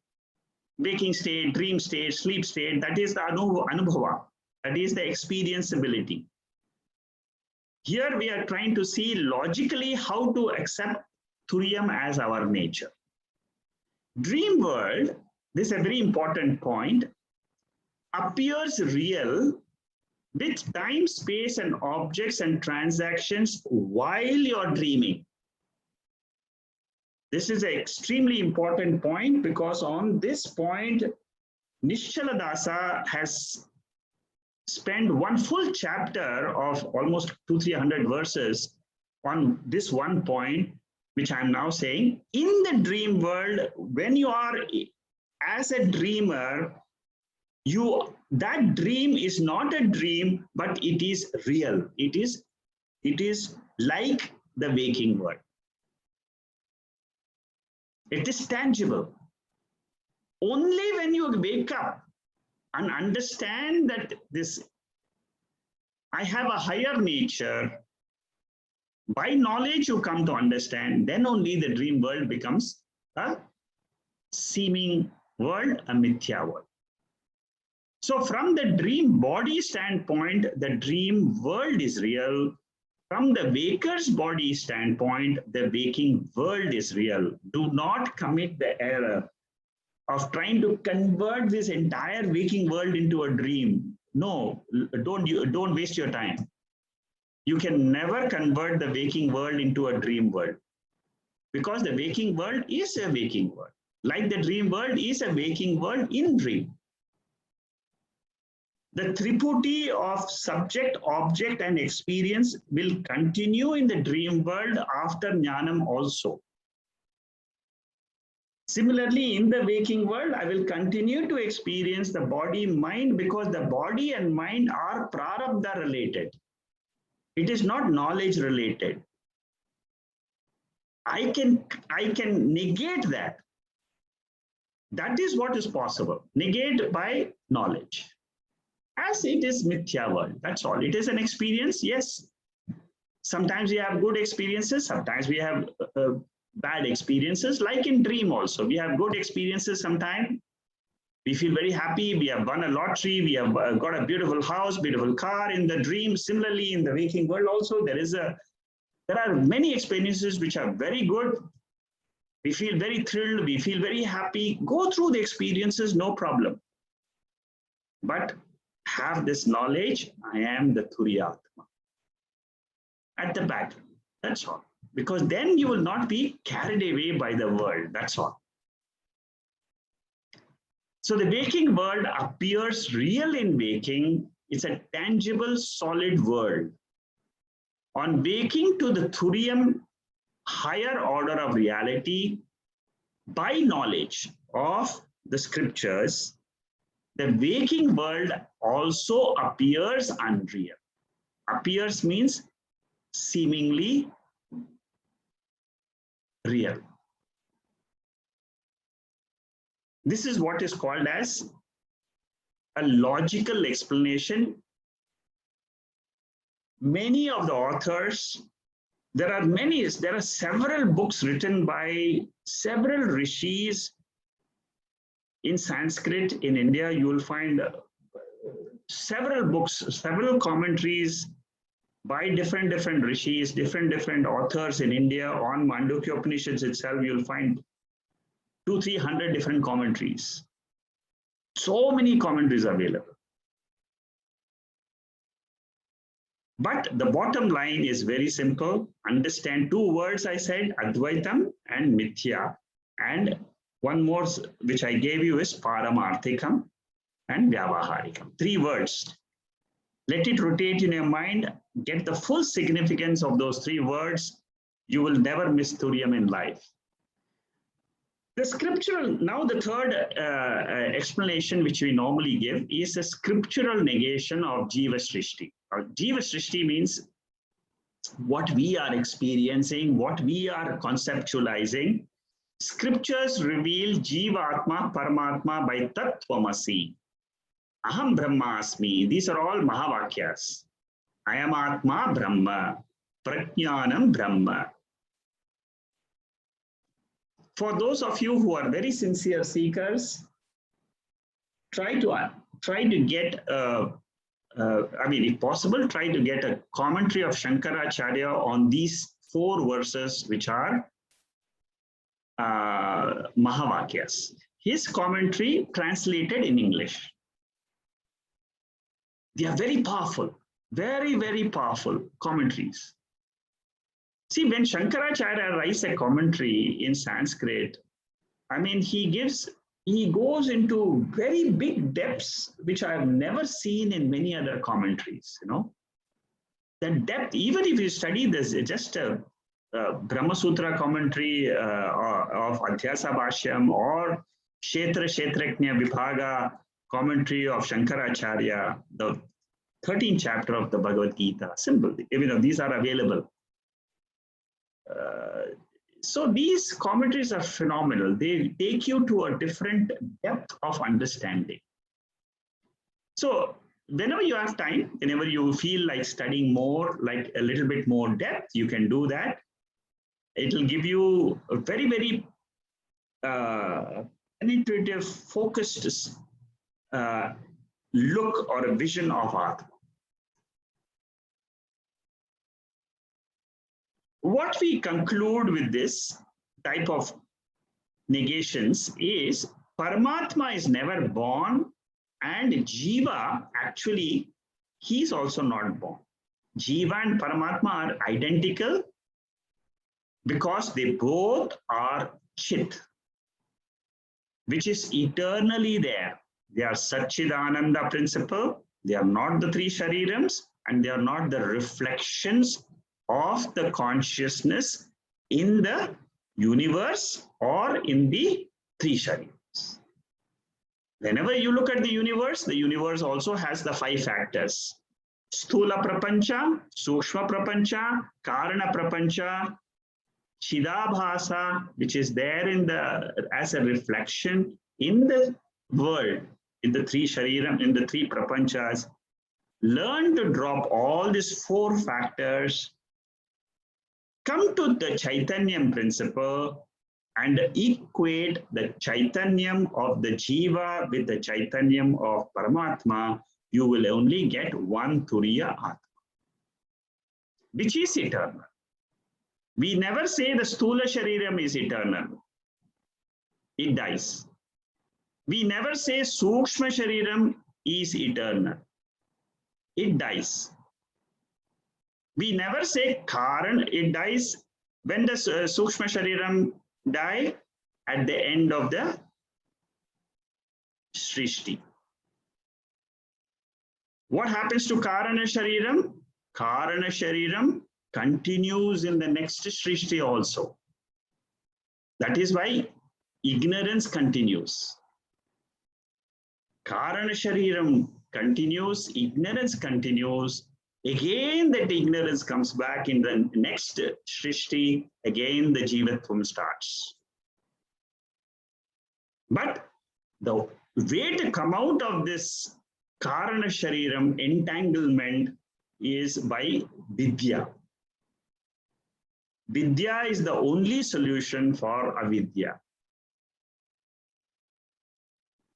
Waking state, dream state, sleep state, that is the Anubhava. That is the experienceability. Here we are trying to see logically how to accept Turiyam as our nature. Dream world, this is a very important point, appears real with time, space, and objects and transactions while you're dreaming. This is an extremely important point, because on this point, Nishala Dasa has spent one full chapter of almost 200-300 verses on this one point, which I'm now saying. In the dream world, when you are as a dreamer, that dream is not a dream, but it is real. It is like the waking world. It is tangible. Only when you wake up and understand that I have a higher nature, by knowledge you come to understand, then only the dream world becomes a seeming world, a mithya world. So from the dream body standpoint, the dream world is real. From the waker's body standpoint, the waking world is real. Do not commit the error of trying to convert this entire waking world into a dream. No, don't waste your time. You can never convert the waking world into a dream world, because the waking world is a waking world. Like the dream world is a waking world in dream. The triputi of subject, object, and experience will continue in the dream world after jnanam also. Similarly, in the waking world, I will continue to experience the body, mind, because the body and mind are prarabdha related. It is not knowledge related. I can negate that. That is what is possible. Negate by knowledge. As it is mithya world, that's all. It is an experience, yes. Sometimes we have good experiences, sometimes we have bad experiences, like in dream also. We have good experiences sometimes. We feel very happy, we have won a lottery, we have got a beautiful house, beautiful car in the dream. Similarly, in the waking world also, there are many experiences which are very good. We feel very thrilled, we feel very happy. Go through the experiences, no problem. But have this knowledge, I am the Turiyatma at the back. That's all. Because then you will not be carried away by the world. That's all. So the waking world appears real in waking. It's a tangible, solid world. On waking to the Turiyam, higher order of reality, by knowledge of the scriptures, the waking world also appears unreal. Appears means seemingly real. This is what is called as a logical explanation. Many of the authors, there are several books written by several rishis. In Sanskrit, in India, you will find several books, several commentaries by different rishis, different authors in India on Mandukya Upanishad itself. You'll find 200-300 different commentaries. So many commentaries available. But the bottom line is very simple. Understand two words I said, Advaitam and Mithya. And one more which I gave you is Paramarthikam and Vyavaharikam. 3 words. Let it rotate in your mind. Get the full significance of those 3 words. You will never miss Turiyam in life. The scriptural, now the third explanation which we normally give is a scriptural negation of jeevas rishti. Jeevas rishti means what we are experiencing, what we are conceptualizing. Scriptures reveal Jivatma Paramatma by Tattvamasi. Aham Brahmasmi. These are all Mahavakyas. I am Atma Brahma. Prajnanam Brahma. For those of you who are very sincere seekers, try to get a I mean, if possible, try to get a commentary of Shankaracharya on these 4 verses, which are Mahavakyas. His commentary translated in English. They are very powerful, very, very powerful commentaries. See, when Shankaracharya writes a commentary in Sanskrit, I mean, he goes into very big depths, which I have never seen in many other commentaries, you know. The depth, even if you study this, just a Brahma Sutra commentary of Adhyasa Bhashyam or Kshetra Kshetraknya Vibhaga commentary of Shankaracharya, the 13th chapter of the Bhagavad Gita, simple. Even though these are available. So these commentaries are phenomenal. They take you to a different depth of understanding. So whenever you have time, whenever you feel like studying more, like a little bit more depth, you can do that. It will give you a very, very penetrative, focused look or a vision of Atman. What we conclude with this type of negations is Paramatma is never born, and Jiva, actually, he's also not born. Jiva and Paramatma are identical because they both are Chit, which is eternally there. They are Satchidananda principle. They are not the 3 Sharirams, and they are not the reflections of the consciousness in the universe or in the 3 Sharirams. Whenever you look at the universe also has the 5 factors. Sthula Prapancha, Sukshma Prapancha, Karana Prapancha, Chidabhasa, which is there as a reflection in the world, in the 3 Shariram, in the 3 Prapanchas. Learn to drop all these 4 factors, come to the Chaitanyam principle and equate the Chaitanyam of the Jiva with the Chaitanyam of Paramatma. You will only get one Turiya Atma, which is eternal. We never say the Sthula Shariram is eternal. It dies. We never say Sukshma Shariram is eternal. It dies. We never say Karan, it dies. When does Sukshma Shariram die? At the end of the rishti. What happens to Karana Shariram? Karana Shariram continues in the next rishti also. That is why ignorance continues. Karana Shariram continues, ignorance continues. Again, that ignorance comes back in the next shrishti, again the jivatvam starts. But the way to come out of this Karana Shariram entanglement is by Vidya. Vidya is the only solution for avidya.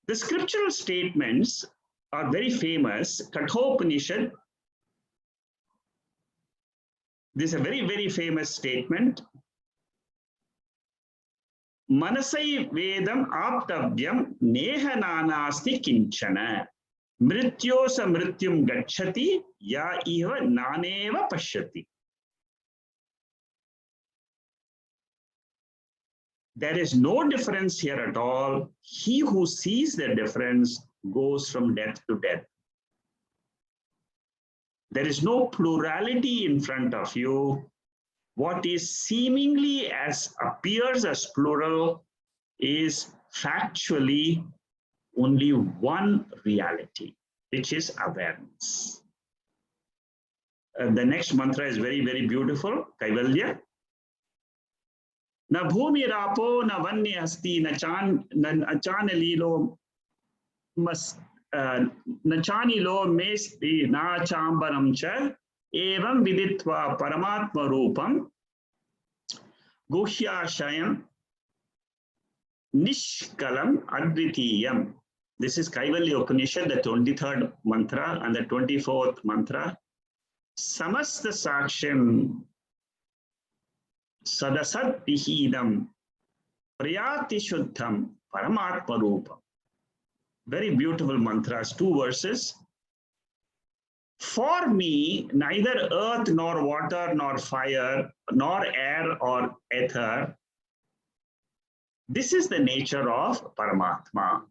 The scriptural statements are very famous. Kathopanishad, this is a very, very famous statement. Manasai vedam aptavyam neha nanasti kinchana. Mrityosa mrityum gacchati ya iva naneva pashyati. There is no difference here at all. He who sees the difference goes from death to death. There is no plurality in front of you. What is seemingly appears as plural is factually only one reality, which is awareness. The next mantra is very, very beautiful. Kaivalya. Na bhumi rapo na vanya asti na chanalilo mas na chanilo mesti na chambaram cha evam viditva paramatma rupam guhyashayam nishkalam advitiyam This is Kaivalya Upanishad, the 23rd mantra and the 24th mantra. Samasta Saksham Sadasat Pihidam Priyati Shuddham Paramatma Rupam. Very beautiful mantras, 2 verses. For me, neither earth nor water nor fire nor air or ether. This is the nature of Paramatma.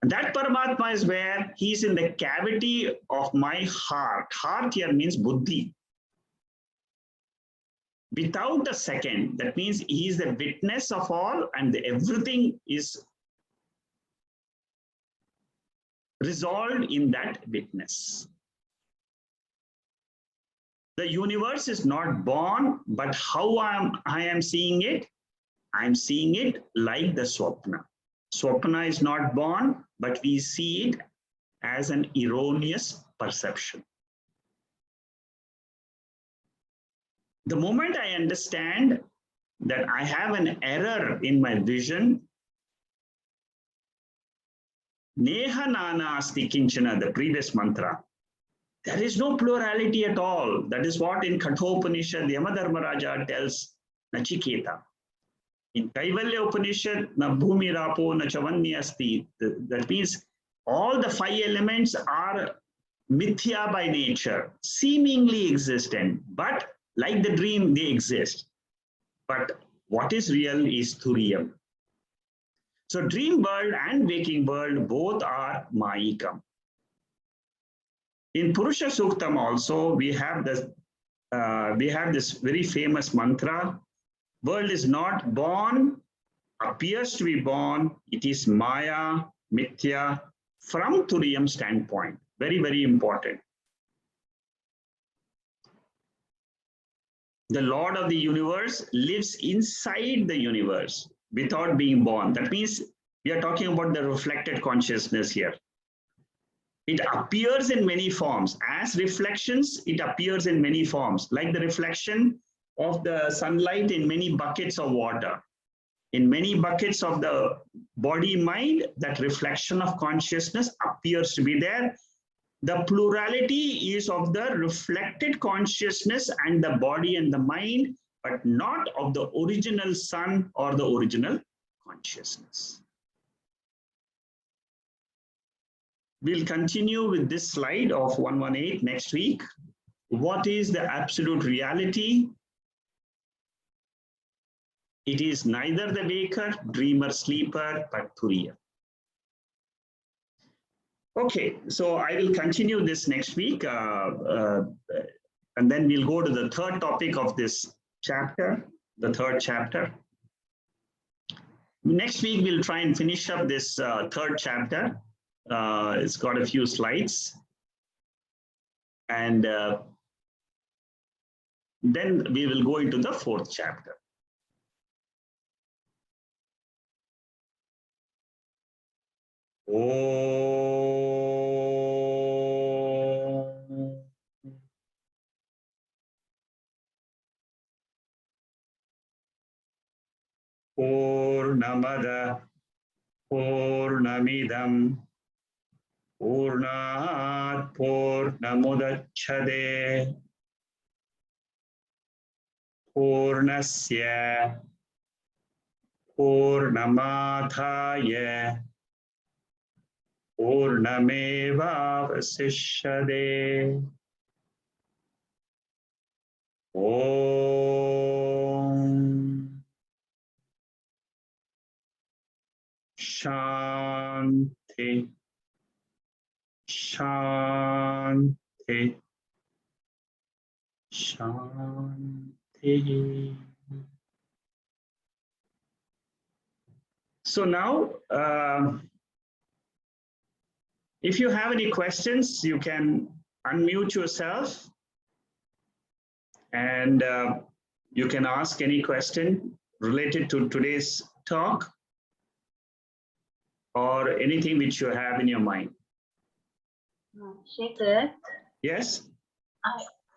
And that Paramatma is where he is in the cavity of my heart. Heart here means buddhi. Without a second, that means he is the witness of all and everything is resolved in that witness. The universe is not born, but how I am seeing it? I am seeing it like the swapna. Swapna is not born, but we see it as an erroneous perception. The moment I understand that I have an error in my vision, Neha Nana Asti Kinchana, the previous mantra, there is no plurality at all. That is what in Kathopanishad, Yamadharmaraja tells Nachiketa. In Kaivalya Upanishad, na bhumi rapo na chavanya asti. That means all the 5 elements are mithya by nature, seemingly existent, but like the dream, they exist. But what is real is Turiyam. So dream world and waking world both are mayikam. In Purusha Suktam also, we have this very famous mantra. World is not born, appears to be born. It is Maya, Mithya, from Turiyam standpoint. Very, very important. The Lord of the universe lives inside the universe without being born. That means we are talking about the reflected consciousness here. It appears in many forms. As reflections, it appears in many forms, like the reflection of the sunlight in many buckets of water. In many buckets of the body-mind, that reflection of consciousness appears to be there. The plurality is of the reflected consciousness and the body and the mind, but not of the original sun or the original consciousness. We'll continue with this slide of 118 next week. What is the absolute reality? It is neither the waker, dreamer, sleeper, but Turiyam. Okay, so I will continue this next week, and then we'll go to the 3rd topic of this chapter, the 3rd chapter. Next week, we'll try and finish up this 3rd chapter. It's got a few slides. And then we will go into the 4th chapter. Purnamada Purnamidam Purnat Purnamudacchade Purnasya Purnamathaya Purnameva Vasishyade. Om Shanti Shanti Shanti. So now, if you have any questions, you can unmute yourself and you can ask any question related to today's talk or anything which you have in your mind. Shekhar, Yes?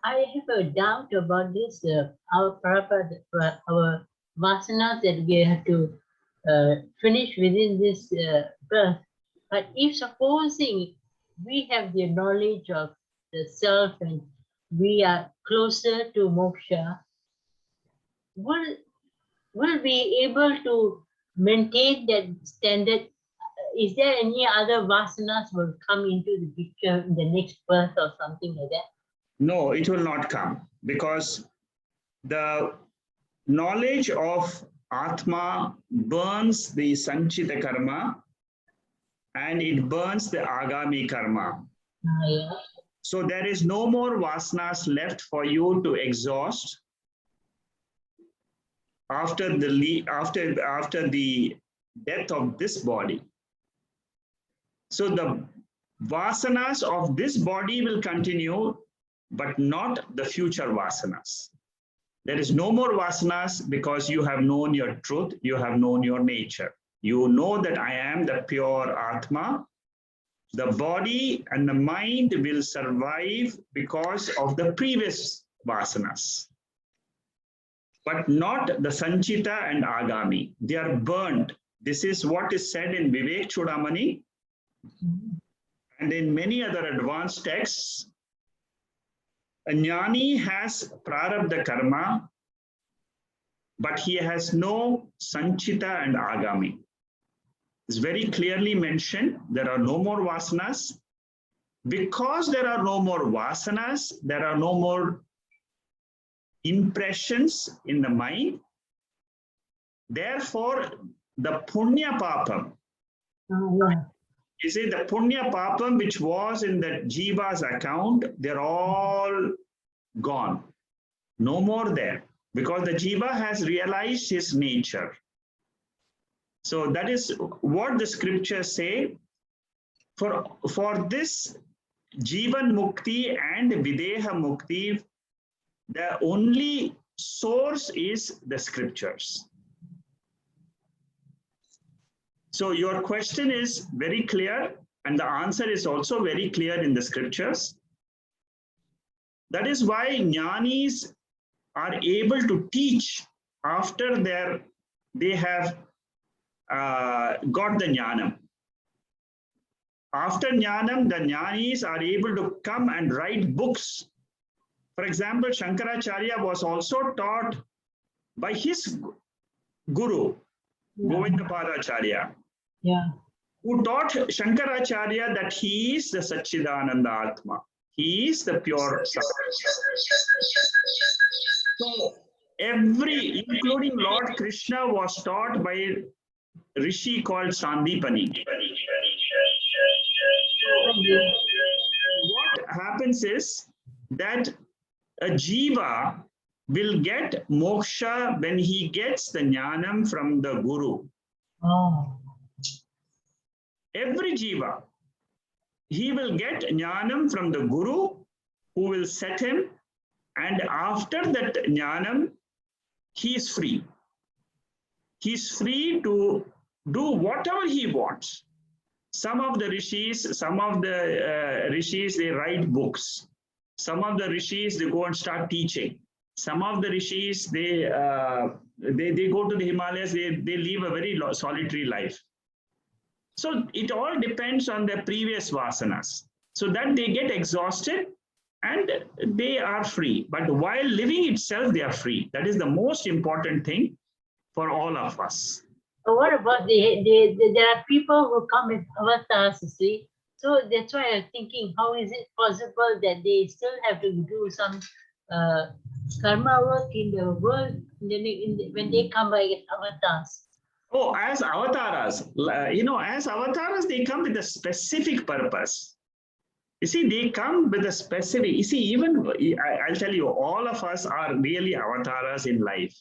I have a doubt about this, our vasanas that we have to finish within this birth. But if supposing we have the knowledge of the self and we are closer to moksha, will we able to maintain that standard? Is there any other vasanas will come into the picture in the next birth or something like that? No, it will not come, because the knowledge of Atma burns the sanchita karma and it burns the agami karma. Yeah. So there is no more vasanas left for you to exhaust after the death of this body. So the vasanas of this body will continue, but not the future vasanas. There is no more vasanas because you have known your truth, you have known your nature. You know that I am the pure Atma. The body and the mind will survive because of the previous vasanas, but not the sanchita and agami. They are burnt. This is what is said in Vivek Chudamani and in many other advanced texts. A jnani has prarabdha karma, but he has no sanchita and agami. It's very clearly mentioned, there are no more vasanas. Because there are no more vasanas, there are no more impressions in the mind. Therefore, the punya papam, you see, the punya papam which was in the jeevas account, they're all gone. No more there, because the jiva has realized his nature. So that is what the scriptures say. For this jivan mukti and videha mukti, the only source is the scriptures. So your question is very clear, and the answer is also very clear in the scriptures. That is why jnanis are able to teach after they have got the jnanam. After jnanam, the jnanis are able to come and write books. For example, Shankaracharya was also taught by his guru, Govindapadacharya, who taught Shankaracharya that he is the Satchidananda Atma. He is the pure self. So every, including Lord Krishna, was taught by a rishi called Sandipani. What happens is that a jiva will get moksha when he gets the jnanam from the guru. Every jiva, he will get jnanam from the guru who will set him, and after that jnanam, he is free. He is free to do whatever he wants. Some of the rishis, they write books. Some of the rishis, they go and start teaching. Some of the rishis, they go to the Himalayas, they live a very solitary life. So it all depends on their previous vasanas. So that they get exhausted and they are free. But while living itself, they are free. That is the most important thing for all of us. So what about there are people who come with avatars, you see? So that's why I'm thinking, how is it possible that they still have to do some karma work in the world when they come by avatars? Oh, as avatars, as avatars, they come with a specific purpose. You see, they come with a specific, you see, even, I'll tell you, all of us are really avatars in life.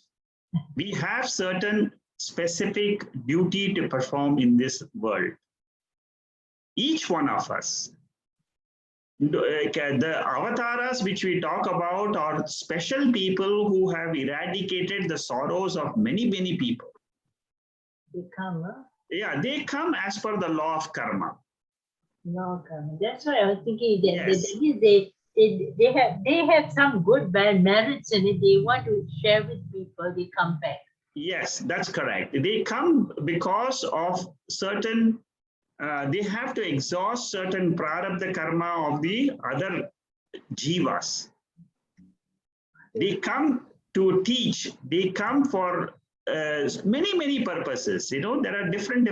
We have certain specific duty to perform in this world. Each one of us. The avatars which we talk about are special people who have eradicated the sorrows of many, many people. They come, huh? Yeah, they come as per the law of karma. No karma. That's why I was thinking that Yes. they have some good bad merits in it. They want to share with people. They come back. Yes, that's correct. They come because of certain they have to exhaust certain prarabdha karma of the other jeevas. They come to teach, they come for many purposes. You know, there are different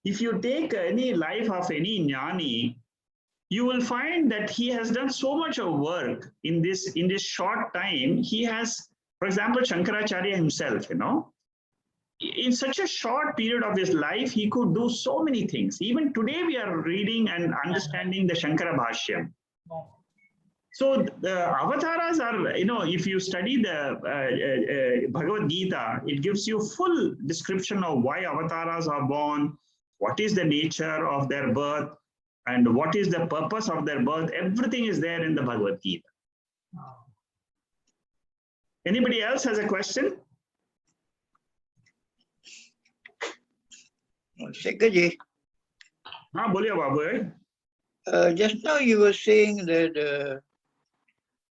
if you take any life of any jnani, you will find that he has done so much of work in this short time. He has, for example, Shankaracharya himself, you know, in such a short period of his life, he could do so many things. Even today, we are reading and understanding the Shankara Bhashyam. So the avatars are, you know, if you study the Bhagavad Gita, it gives you full description of why avatars are born, what is the nature of their birth, and what is the purpose of their birth. Everything is there in the Bhagavad Gita. Anybody else has a question? Sekhaji, हाँ बोलिए बाबू. just now you were saying that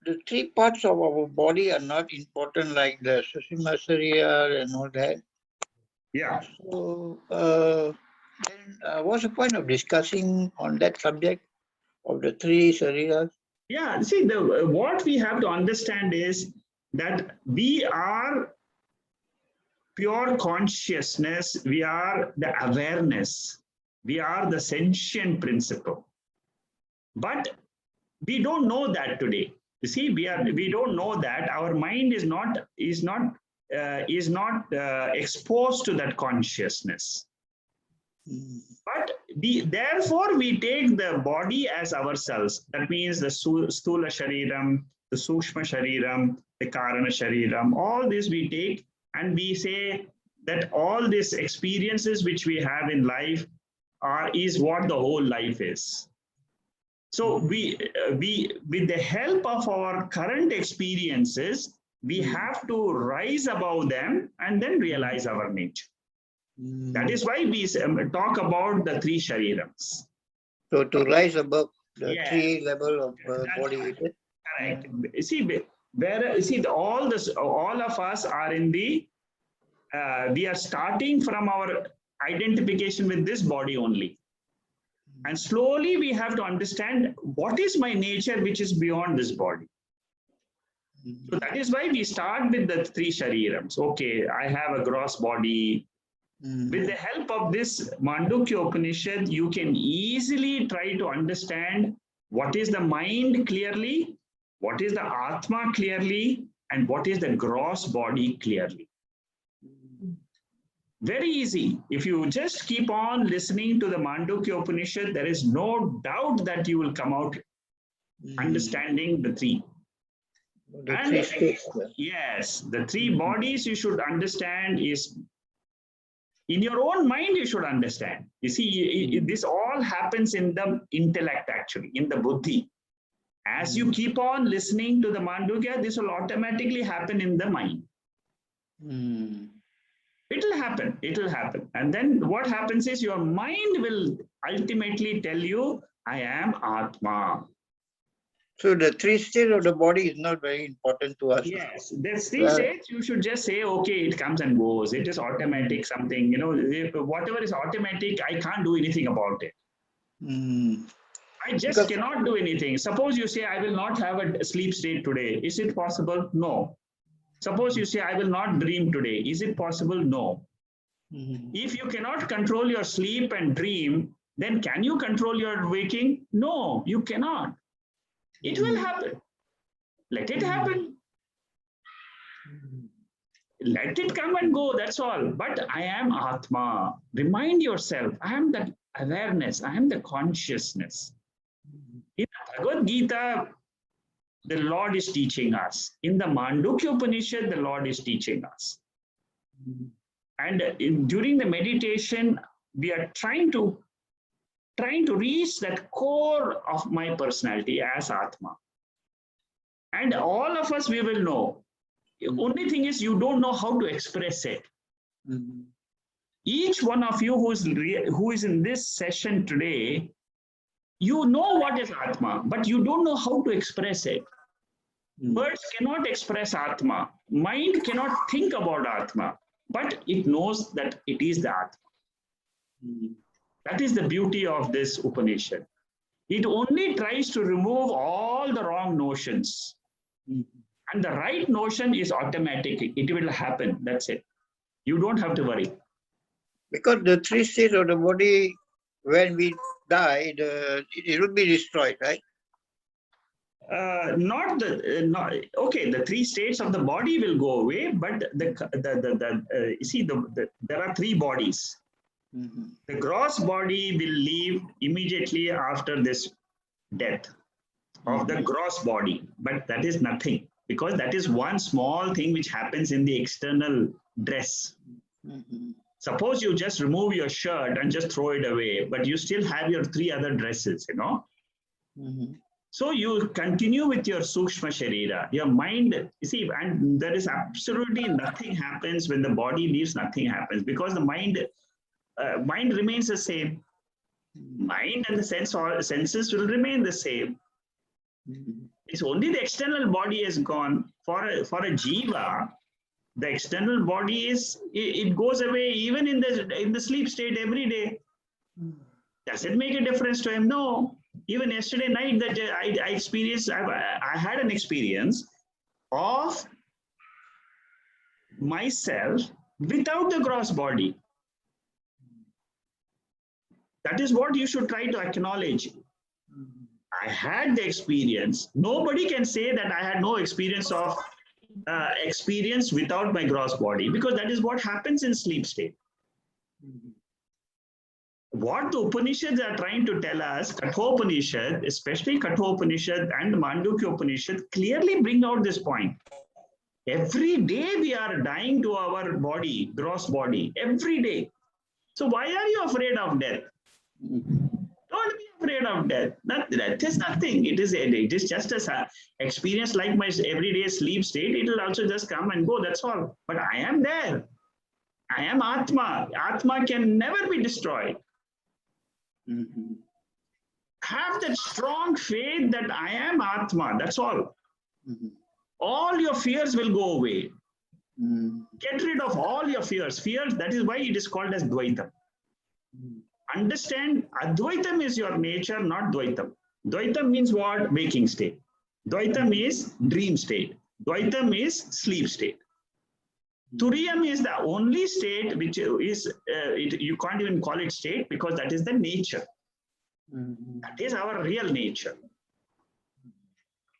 the three parts of our body are not important, like the Sushima Sarira and all that. Yeah. So then what's the point of discussing on that subject of the three Sariras? Yeah, see, what we have to understand is that we are pure consciousness, we are the awareness, we are the sentient principle. But we don't know that today. You see, we don't know that. Our mind is not exposed to that consciousness. But therefore we take the body as ourselves. That means the stula shariram, the sushma shariram, the karana shariram, all this we take and we say that all these experiences which we have in life is what the whole life is. So we with the help of our current experiences, we have to rise above them and then realize our nature. That is why we talk about the three sharirams. So to rise above the three level of body. Correct. See, all of us are in the, we are starting from our identification with this body only. And slowly we have to understand what is my nature which is beyond this body. So that is why we start with the three sharirams. Okay, I have a gross body. With the help of this Mandukya Upanishad, you can easily try to understand what is the mind clearly, what is the Atma clearly, and what is the gross body clearly. Very easy. If you just keep on listening to the Mandukya Upanishad, there is no doubt that you will come out understanding the three. Yes, the three bodies you should understand is in your own mind, you should understand. You see, this all happens in the intellect, actually, in the buddhi. As you keep on listening to the Mandukya, this will automatically happen in the mind. It will happen. It will happen. And then what happens is your mind will ultimately tell you, I am Atma. So the three states of the body is not very important to us. Yes, there's three states. You should just say, okay, it comes and goes. It is automatic, something, you know, whatever is automatic, I can't do anything about it. I just cannot do anything. Suppose you say, I will not have a sleep state today. Is it possible? No. Suppose you say, I will not dream today. Is it possible? No. If you cannot control your sleep and dream, then can you control your waking? No, you cannot. It will happen. Let it happen. Let it come and go, that's all. But I am Atma. Remind yourself, I am the awareness, I am the consciousness. In the Bhagavad Gita, the Lord is teaching us. In the Mandukya Upanishad, the Lord is teaching us. And during the meditation, we are trying to reach that core of my personality as Atma. And all of us, we will know. The only thing is you don't know how to express it. Each one of you who is in this session today, you know what is Atma, but you don't know how to express it. Words cannot express Atma. Mind cannot think about Atma, but it knows that it is the Atma. That is the beauty of this Upanishad. It only tries to remove all the wrong notions. And the right notion is automatic. It will happen. That's it. You don't have to worry. Because the three states of the body, when we die, it will be destroyed, right? Okay, the three states of the body will go away, but you see, there are three bodies. The gross body will leave immediately after this death of the gross body, but that is nothing, because that is one small thing which happens in the external dress. Suppose you just remove your shirt and just throw it away, but you still have your three other dresses, you know. So you continue with your Sukshma Sharira, your mind, you see, and there is absolutely nothing happens when the body leaves, nothing happens, because the mind remains the same. Mind and the senses will remain the same. It's only the external body is gone. For a jiva, the external body it goes away even in the sleep state every day. Does it make a difference to him? No. Even yesterday night that I experienced, I had an experience of myself without the gross body. That is what you should try to acknowledge. I had the experience. Nobody can say that I had no experience of experience without my gross body, because that is what happens in sleep state. What the Upanishads are trying to tell us, Kathopanishad, especially Kathopanishad and Mandukya Upanishad, clearly bring out this point. Every day we are dying to our body, gross body, every day. So why are you afraid of death? Don't be afraid of death. That is nothing. It is just an experience like my everyday sleep state. It will also just come and go. That's all. But I am there. I am Atma. Atma can never be destroyed. Have that strong faith that I am Atma. That's all. All your fears will go away. Get rid of all your fears. Fears, that is why it is called as Dvaitam. Understand, Advaitam is your nature, not Dvaitam. Dvaitam means what? Waking state. Dvaitam is dream state. Dvaitam is sleep state. Turiyam is the only state which is, you can't even call it state, because that is the nature. That is our real nature.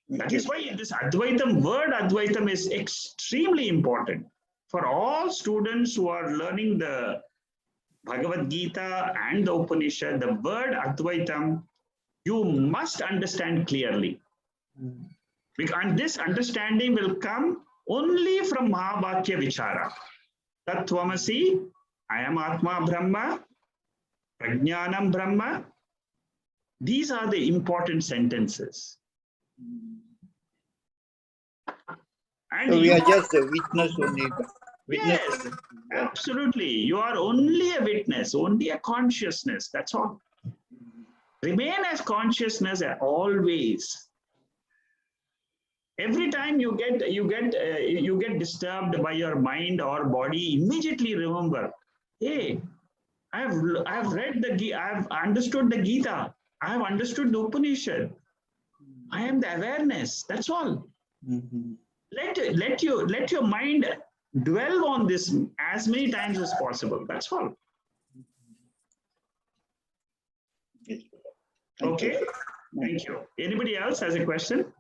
That is why this Advaitam, word Advaitam is extremely important. For all students who are learning the Bhagavad Gita and the Upanishad, the word Advaitam, you must understand clearly. And this understanding will come only from Mahavakya Vichara. Tattvamasi, I am Atma Brahma, Prajnanam Brahma. These are the important sentences. And so we are just a witness only. Yes, absolutely. You are only a witness, only a consciousness. That's all. Remain as consciousness always. Every time you get disturbed by your mind or body, immediately remember, hey, I've read I've understood the Gita. I have understood the Upanishad. I am the awareness. That's all. Let your mind dwell on this as many times as possible. That's all. Okay. Thank you. Anybody else has a question?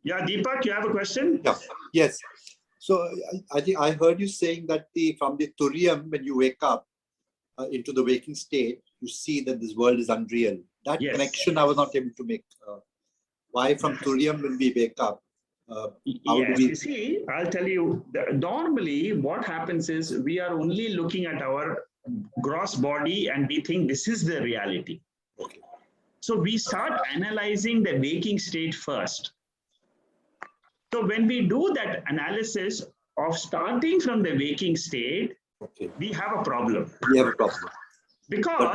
Yeah, Deepak, you have a question? Yeah. Yes. So I think I heard you saying that from the Turiyam, when you wake up into the waking state, you see that this world is unreal. That connection I was not able to make. Why from Turiyam when we wake up? You see, I'll tell you, normally what happens is we are only looking at our gross body and we think this is the reality. Okay. So we start analyzing the waking state first. So when we do that analysis of starting from the waking state, we have a problem. We have a problem. Because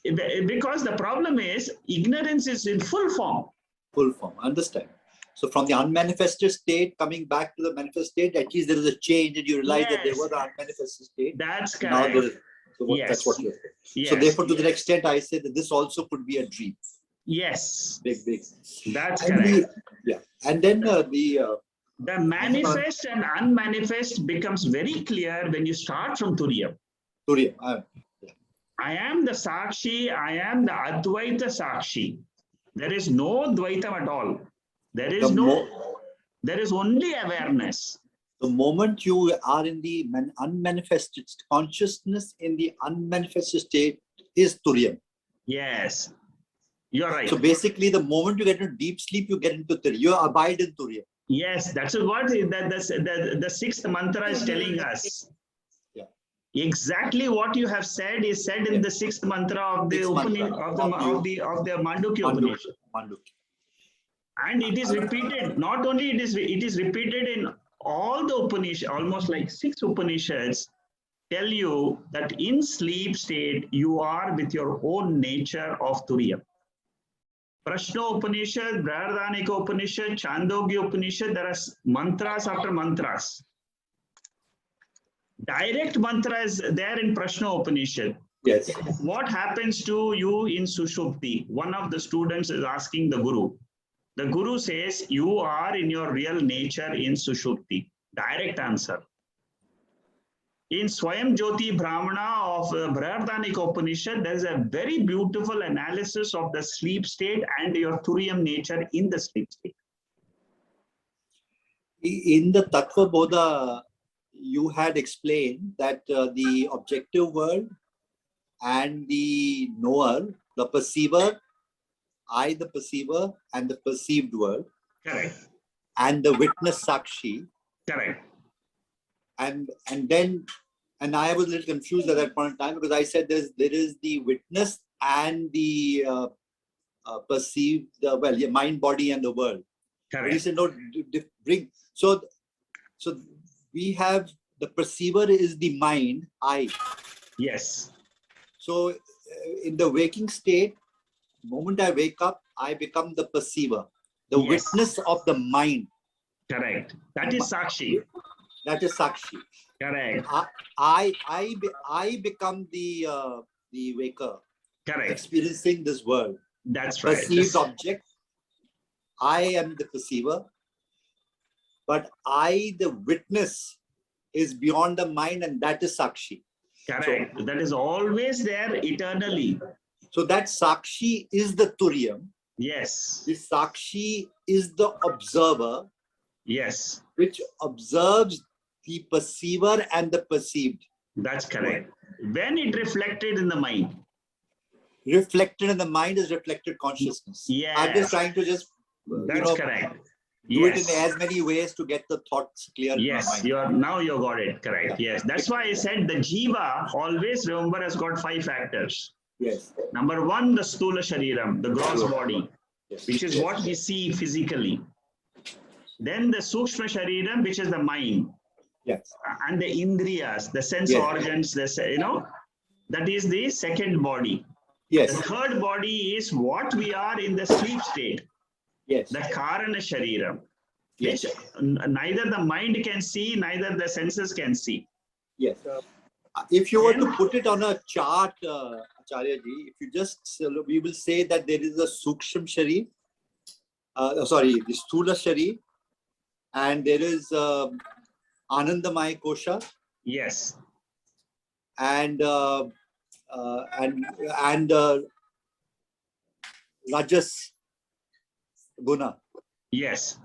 the problem is ignorance is in full form. Full form, understand. So from the unmanifested state coming back to the manifest state, at least there is a change and you realize that there was an unmanifested state. That's correct. Now there is, so what, Yes. that's what you're saying. Yes. So therefore, to that extent, I say that this also could be a dream. Yes. Big. That's And correct. yeah. And then The manifest and unmanifest becomes very clear when you start from Turiyam. Turiyam. I am the Sakshi, I am the Advaita Sakshi. There is no Dvaitam at all. There is there is only awareness. The moment you are in the unmanifested consciousness, in the unmanifested state is Turiyam. Yes, you're right. So basically, the moment you get into deep sleep, you get into Turiyam. You abide in Turiyam. Yes, that's what the sixth mantra is telling us. Yeah. Exactly what you have said is said in the sixth mantra of the Mandukya Upanishad. And it is repeated. Not only it is repeated in all the Upanishad, almost like 6 Upanishads tell you that in sleep state you are with your own nature of Turiyam. Prashno Upanishad, Brahadanika Upanishad, Chandogya Upanishad, there are mantras after mantras. Direct mantra is there in Prashno Upanishad. Yes. What happens to you in suṣupti? One of the students is asking the Guru. The Guru says, you are in your real nature in suṣupti. Direct answer. In Swayam Jyoti Brahmana of Brahadanika Upanishad, there is a very beautiful analysis of the sleep state and your Turiyam nature in the sleep state. In the Tattva Bodha, you had explained that the objective world and the knower, the perceiver, I the perceiver and the perceived world. Correct. And the witness Sakshi. Correct. And I was a little confused at that point in time because I said there is the witness and the perceived, mind, body, and the world. Correct. But he said, no, bring. So we have the perceiver is the mind, I. Yes. So in the waking state, the moment I wake up, I become the perceiver, the witness of the mind. Correct. That is Sakshi. That is Sakshi. Correct. I become the waker. Correct. Experiencing this world. That's right. Perceived object. I am the perceiver. But I, the witness, is beyond the mind, and that is Sakshi. Correct. So, that is always there eternally. So that Sakshi is the Turiyam. Yes. The Sakshi is the observer. Yes. Which observes the perceiver and the perceived. That's correct. When it reflected in the mind. Reflected in the mind is reflected consciousness. Yes. I'm just trying to just that's correct. Do it in as many ways to get the thoughts clear. Yes, now you got it correct. Yeah. Yes, that's why I said the jiva always remember has got 5 factors. Yes. Number 1, the stula shariram, the gross body, which is what we see physically. Then the sukshma shariram, which is the mind. Yes. And the indriyas, the sense organs, that is the second body. Yes. The third body is what we are in the sleep state. Yes. The karana shariram, yes. Which neither the mind can see, neither the senses can see. Yes. If you were to put it on a chart, Acharya ji, if you just, we will say that there is a suksham shari, the stula shari, and there is Anandamaya kosha. Yes. And Rajas Guna. Yes.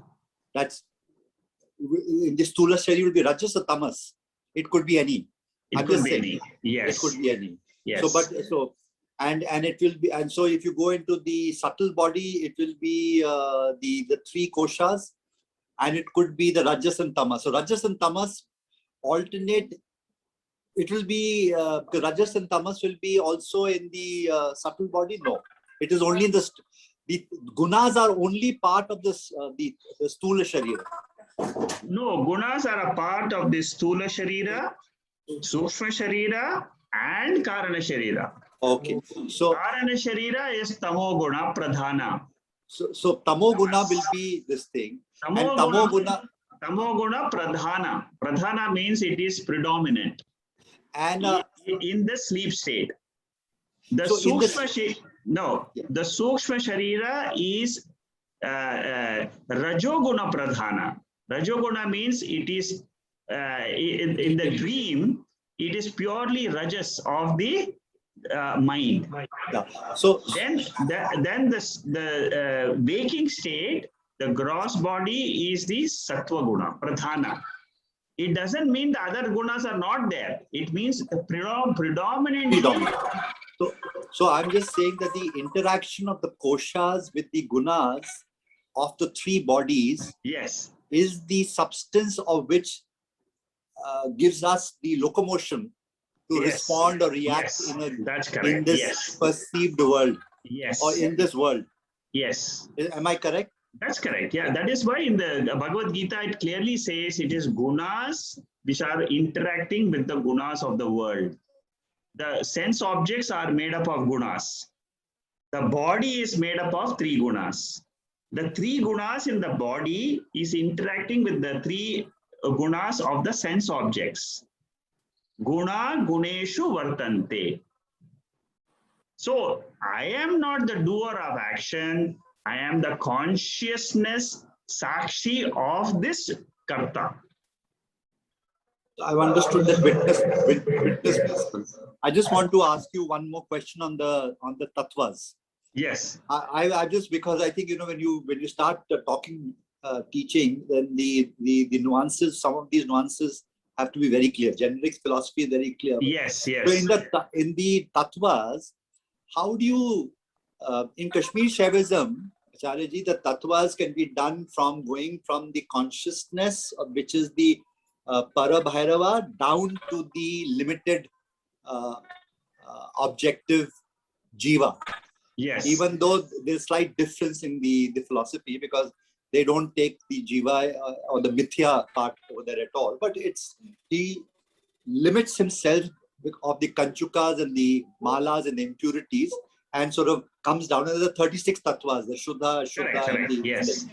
That's in the stula shari will be Rajas or Tamas. It could be any. It could be any. Yes. It could be any. Yes. And it will be, and so if you go into the subtle body, it will be the 3 koshas, and it could be the Rajas and Tamas. So Rajas and Tamas alternate. It will be the Rajas and Tamas will be also in the subtle body. No, it is only in the gunas are only part of this the stula sharira. No, gunas are a part of the stula sharira, sukshma sharira, and karana sharira. Okay, so karana sharira is tamo guna pradhana. So tamoguna will be this thing. And tamoguna pradhana. Pradhana means it is predominant. And in the sleep state. The so sukshma the sukshma sharira is rajoguna pradhana. Rajoguna means it is in the dream, it is purely rajas of the mind. Yeah. So then the waking state, the gross body is the sattva guna, pradhana. It doesn't mean the other gunas are not there. It means the predominant. So I'm just saying that the interaction of the koshas with the gunas of the three bodies, yes, is the substance of which gives us the locomotion to respond or react in this perceived world, or in this world. Yes. Am I correct? That's correct. Yeah, that is why in the Bhagavad Gita it clearly says it is gunas which are interacting with the gunas of the world. The sense objects are made up of gunas. The body is made up of three gunas. The three gunas in the body is interacting with the three gunas of the sense objects. Guna guneshu vartante. So I am not the doer of action. I am the consciousness sakshi of this karta. I've understood that witness principle. I just want to ask you one more question on the tattvas. Yes. I just, because I think, when you start talking, teaching, then the nuances, some of these nuances have to be very clear. Generic philosophy is very clear. Yes. So in the tattvas, how do you, in Kashmir Shaivism, Acharyaji, the tattvas can be done from going from the consciousness, which is the Parabhairava, down to the limited objective jiva. Yes. Even though there's slight difference in the philosophy, because they don't take the jiva or the mithya part over there at all. But he limits himself of the kanchukas and the malas and the impurities, and sort of comes down to the 36 tattvas, the Shuddha, Correct. and the yes.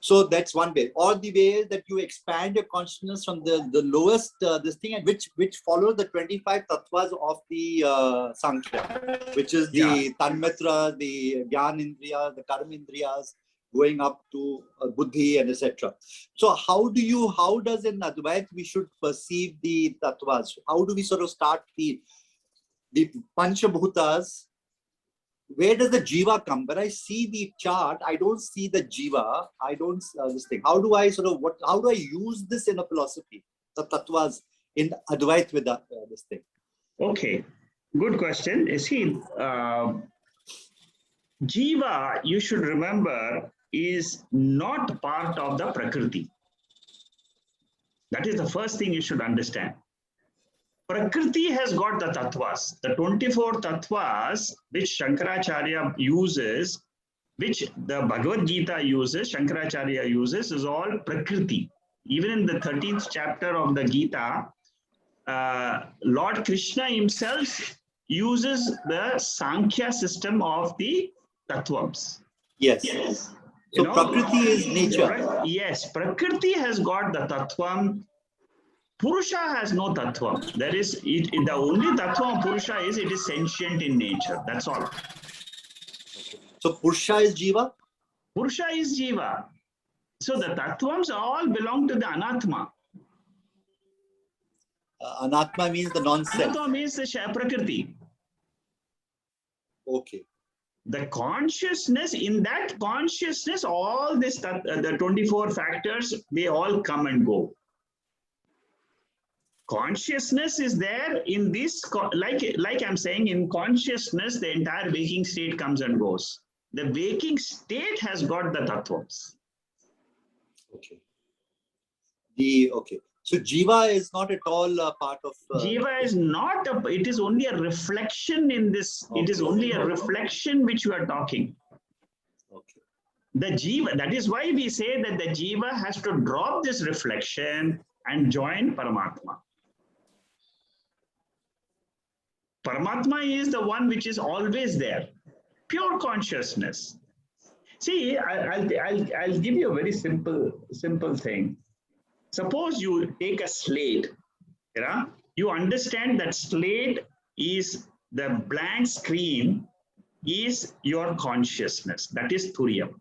So that's one way. Or the way that you expand your consciousness from the lowest this thing, and which follows the 25 tattvas of the Sankhya, which is the Tanmatra, the Gyan Indriyas, the Karma Indriyas, going up to Buddhi and etc. So how does in Advaita we should perceive the tattvas? How do we sort of start the Panchabhutas? Where does the jiva come? When I see the chart, I don't see the jiva. I don't this thing. How do I how do I use this in a philosophy? The tattvas in Advaita Vedanta, this thing. Okay, good question. You see, jiva, you should remember, is not part of the prakriti. That is the first thing you should understand. Prakriti has got the tattvas, the 24 tattvas which Shankaracharya uses, which the Bhagavad Gita uses, Shankaracharya uses, is all prakriti. Even in the 13th chapter of the Gita, Lord Krishna himself uses the Sankhya system of the tattvams. Yes. So prakriti is nature. Yes, prakriti has got the tattvam. Purusha has no tattva. There is the only tattva of Purusha is it is sentient in nature. That's all. So Purusha is jiva? Purusha is jiva. So the tattvams all belong to the anatma. Anatma means the non-self. Anatma means the prakriti. Okay. The consciousness, in that consciousness, all this, the 24 factors, they all come and go. Consciousness is there in this, like I'm saying, in consciousness, the entire waking state comes and goes. The waking state has got the tattvams. Okay. So jiva is not at all a part of. Jiva is not, it is only a reflection in this. Okay. It is only a reflection which you are talking. Okay. The jiva, that is why we say that the jiva has to drop this reflection and join Paramatma. Paramatma is the one which is always there, pure consciousness. See, I'll give you a very simple thing. Suppose you take a slate, you understand that slate is the blank screen is your consciousness. That is Turiyam.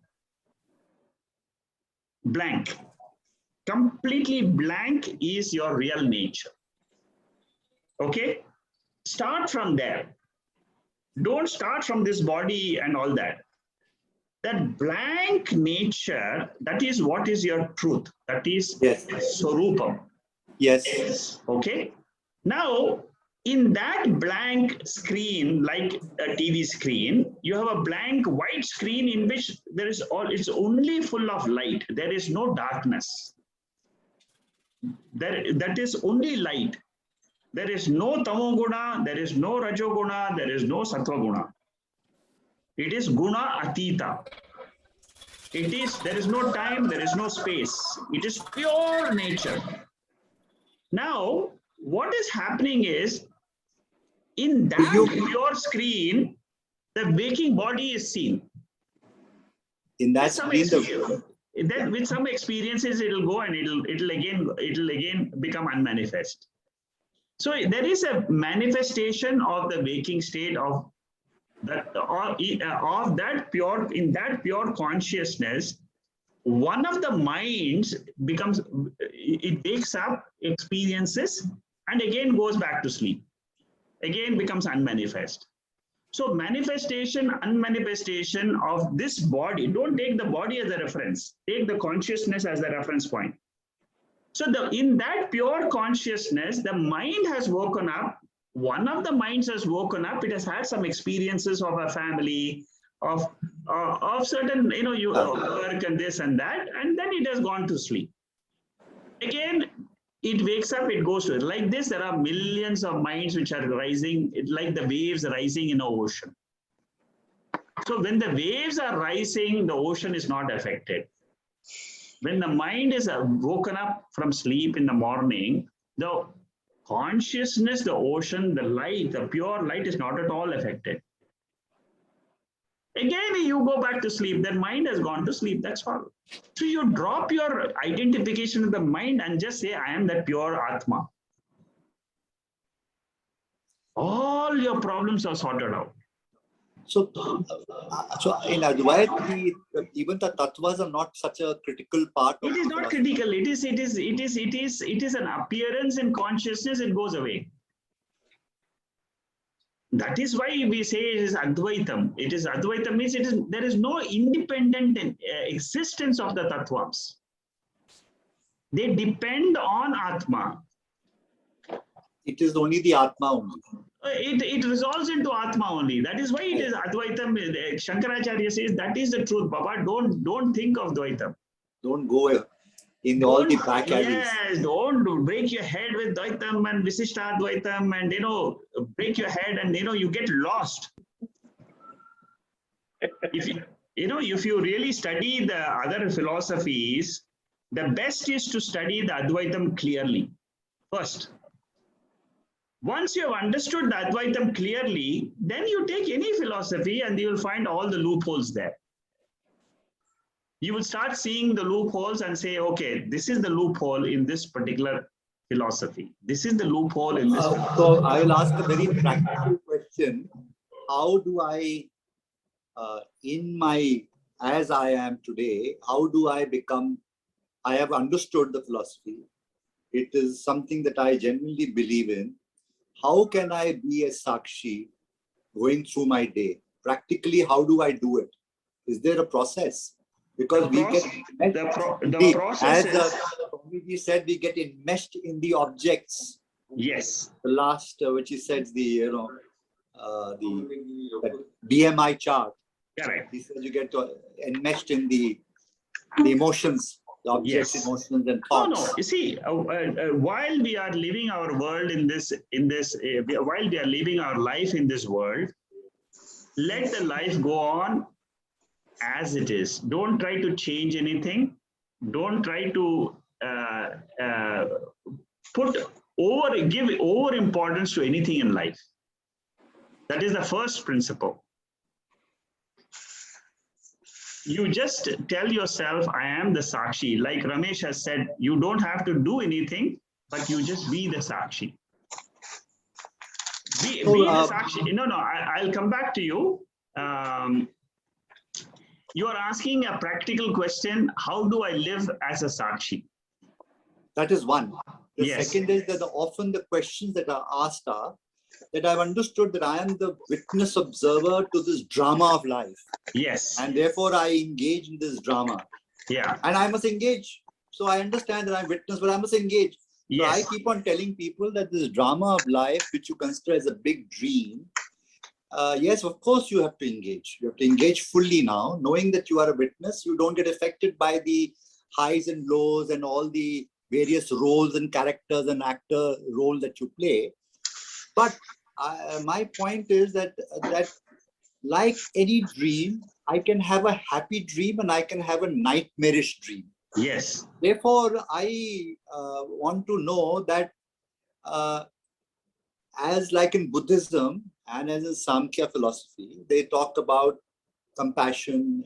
Blank. Completely blank is your real nature. Okay? Start from there. Don't start from this body and all that. That blank nature, that is what is your truth. That is Swarupam. Yes. Okay? Now, in that blank screen, like a TV screen, you have a blank white screen in which there is it's only full of light. There is no darkness. That is only light. There is no tamoguna, there is no rajoguna, there is no sattvaguna. It is guna atita. There is no time, there is no space. It is pure nature. Now, what is happening is, in that pure screen, the waking body is seen. In that screen, then with some experiences, it'll go and it'll again become unmanifest. So there is a manifestation of the waking state of that pure, in that pure consciousness. One of the minds becomes, it wakes up, experiences, and again goes back to sleep. Again becomes unmanifest. So manifestation, unmanifestation of this body, don't take the body as a reference, take the consciousness as the reference point. So in that pure consciousness, the mind has woken up. One of the minds has woken up. It has had some experiences of a family, of certain, work and this and that, and then it has gone to sleep. Again, it wakes up, it goes to it. Like this, there are millions of minds which are rising, like the waves rising in an ocean. So when the waves are rising, the ocean is not affected. When the mind is woken up from sleep in the morning, the consciousness, the ocean, the light, the pure light is not at all affected. Again, you go back to sleep, that mind has gone to sleep, that's all. So you drop your identification of the mind and just say, I am that pure Atma. All your problems are sorted out. So in Advaita, even the tattvas are not such a critical part. It is not critical. It is an appearance in consciousness. It goes away. That is why we say it is Advaitam. It is Advaitam means there is no independent existence of the tattvas. They depend on Atma. It is only the Atma only. It resolves into Atma only. That is why it is Advaitam. Shankaracharya says that is the truth, Baba. Don't think of Dvaitam. Don't go in all the back alleys. Yes, don't break your head with Dvaitam and Visishta Dvaitam and break your head and you get lost. If you really study the other philosophies, the best is to study the Advaitam clearly first. Once you have understood the Advaitam clearly, then you take any philosophy and you will find all the loopholes there. You will start seeing the loopholes and say, okay, this is the loophole in this particular philosophy. This is the loophole in this. So I will ask a very practical question. How do I, as I am today, how do I become, I have understood the philosophy. It is something that I genuinely believe in. How can I be a Sakshi going through my day? Practically, how do I do it? Is there a process? Because the process as Swamiji said, we get enmeshed in the objects. Yes. The last, which he said, the BMI chart. Correct. He said you get enmeshed in the emotions. The objects, yes. Emotions, and thoughts. No. You see, while we are living our world while we are living our life in this world, let the life go on as it is. Don't try to change anything. Don't try to give over importance to anything in life. That is the first principle. You just tell yourself, I am the Sakshi. Like Ramesh has said, you don't have to do anything, but you just be the Sakshi. Be the Sakshi. No, I'll come back to you. You are asking a practical question. How do I live as a Sakshi? That is one. The Yes. second is that often the questions that are asked are that I've understood that I am the witness observer to this drama of life. Yes. And therefore I engage in this drama. Yeah. And I must engage. So I understand that I'm witness, but I must engage. Yes. So I keep on telling people that this drama of life, which you consider as a big dream, yes, of course you have to engage. You have to engage fully now, knowing that you are a witness. You don't get affected by the highs and lows and all the various roles and characters and actor role that you play. But my point is that like any dream, I can have a happy dream and I can have a nightmarish dream. Yes. Therefore, I want to know that as like in Buddhism and as in Samkhya philosophy, they talk about compassion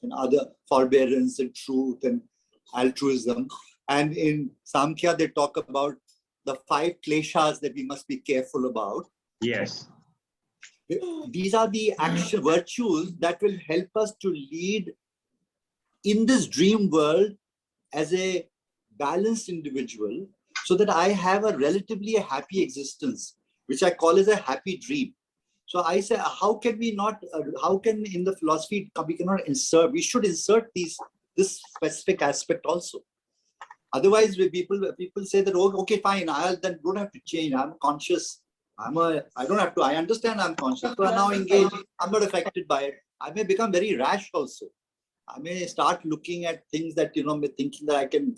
and other forbearance and truth and altruism. And in Samkhya, they talk about the 5 kleshas that we must be careful about. Yes. These are the action virtues that will help us to lead in this dream world as a balanced individual, so that I have a relatively happy existence, which I call as a happy dream. So I say, how can we not, how can in the philosophy, we cannot insert, we should insert this specific aspect also. Otherwise, people say that, oh, okay, fine, I then don't have to change. I'm conscious. I don't have to, I understand I'm conscious. So I'm now engaged. I'm not affected by it. I may become very rash also. I may start looking at things that, thinking that I can,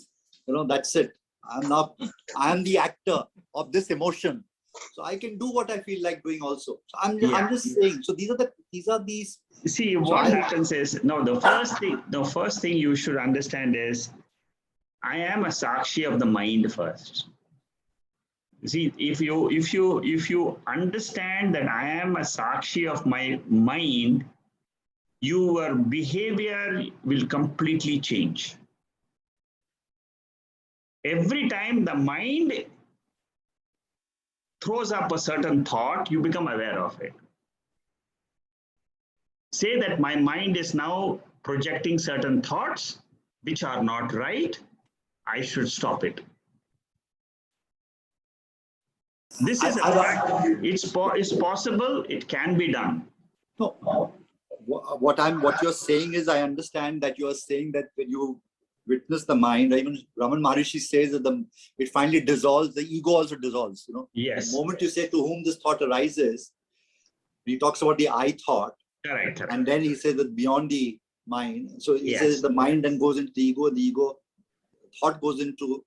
that's it. I'm the actor of this emotion. So I can do what I feel like doing also. So I'm just saying, so these are these. See, what happens is, no, the first thing you should understand is, I am a Sakshi of the mind first. See, if you understand that I am a Sakshi of my mind, your behavior will completely change. Every time the mind throws up a certain thought, you become aware of it. Say that my mind is now projecting certain thoughts which are not right. I should stop it. This is a fact. It's possible. It can be done. No, what you're saying is, I understand that you are saying that when you witness the mind, even Brahman Maharishi says that it finally dissolves. The ego also dissolves. Yes. The moment you say to whom this thought arises, he talks about the I thought. Correct. And then he says that beyond the mind. So he says the mind then goes into the ego thought goes into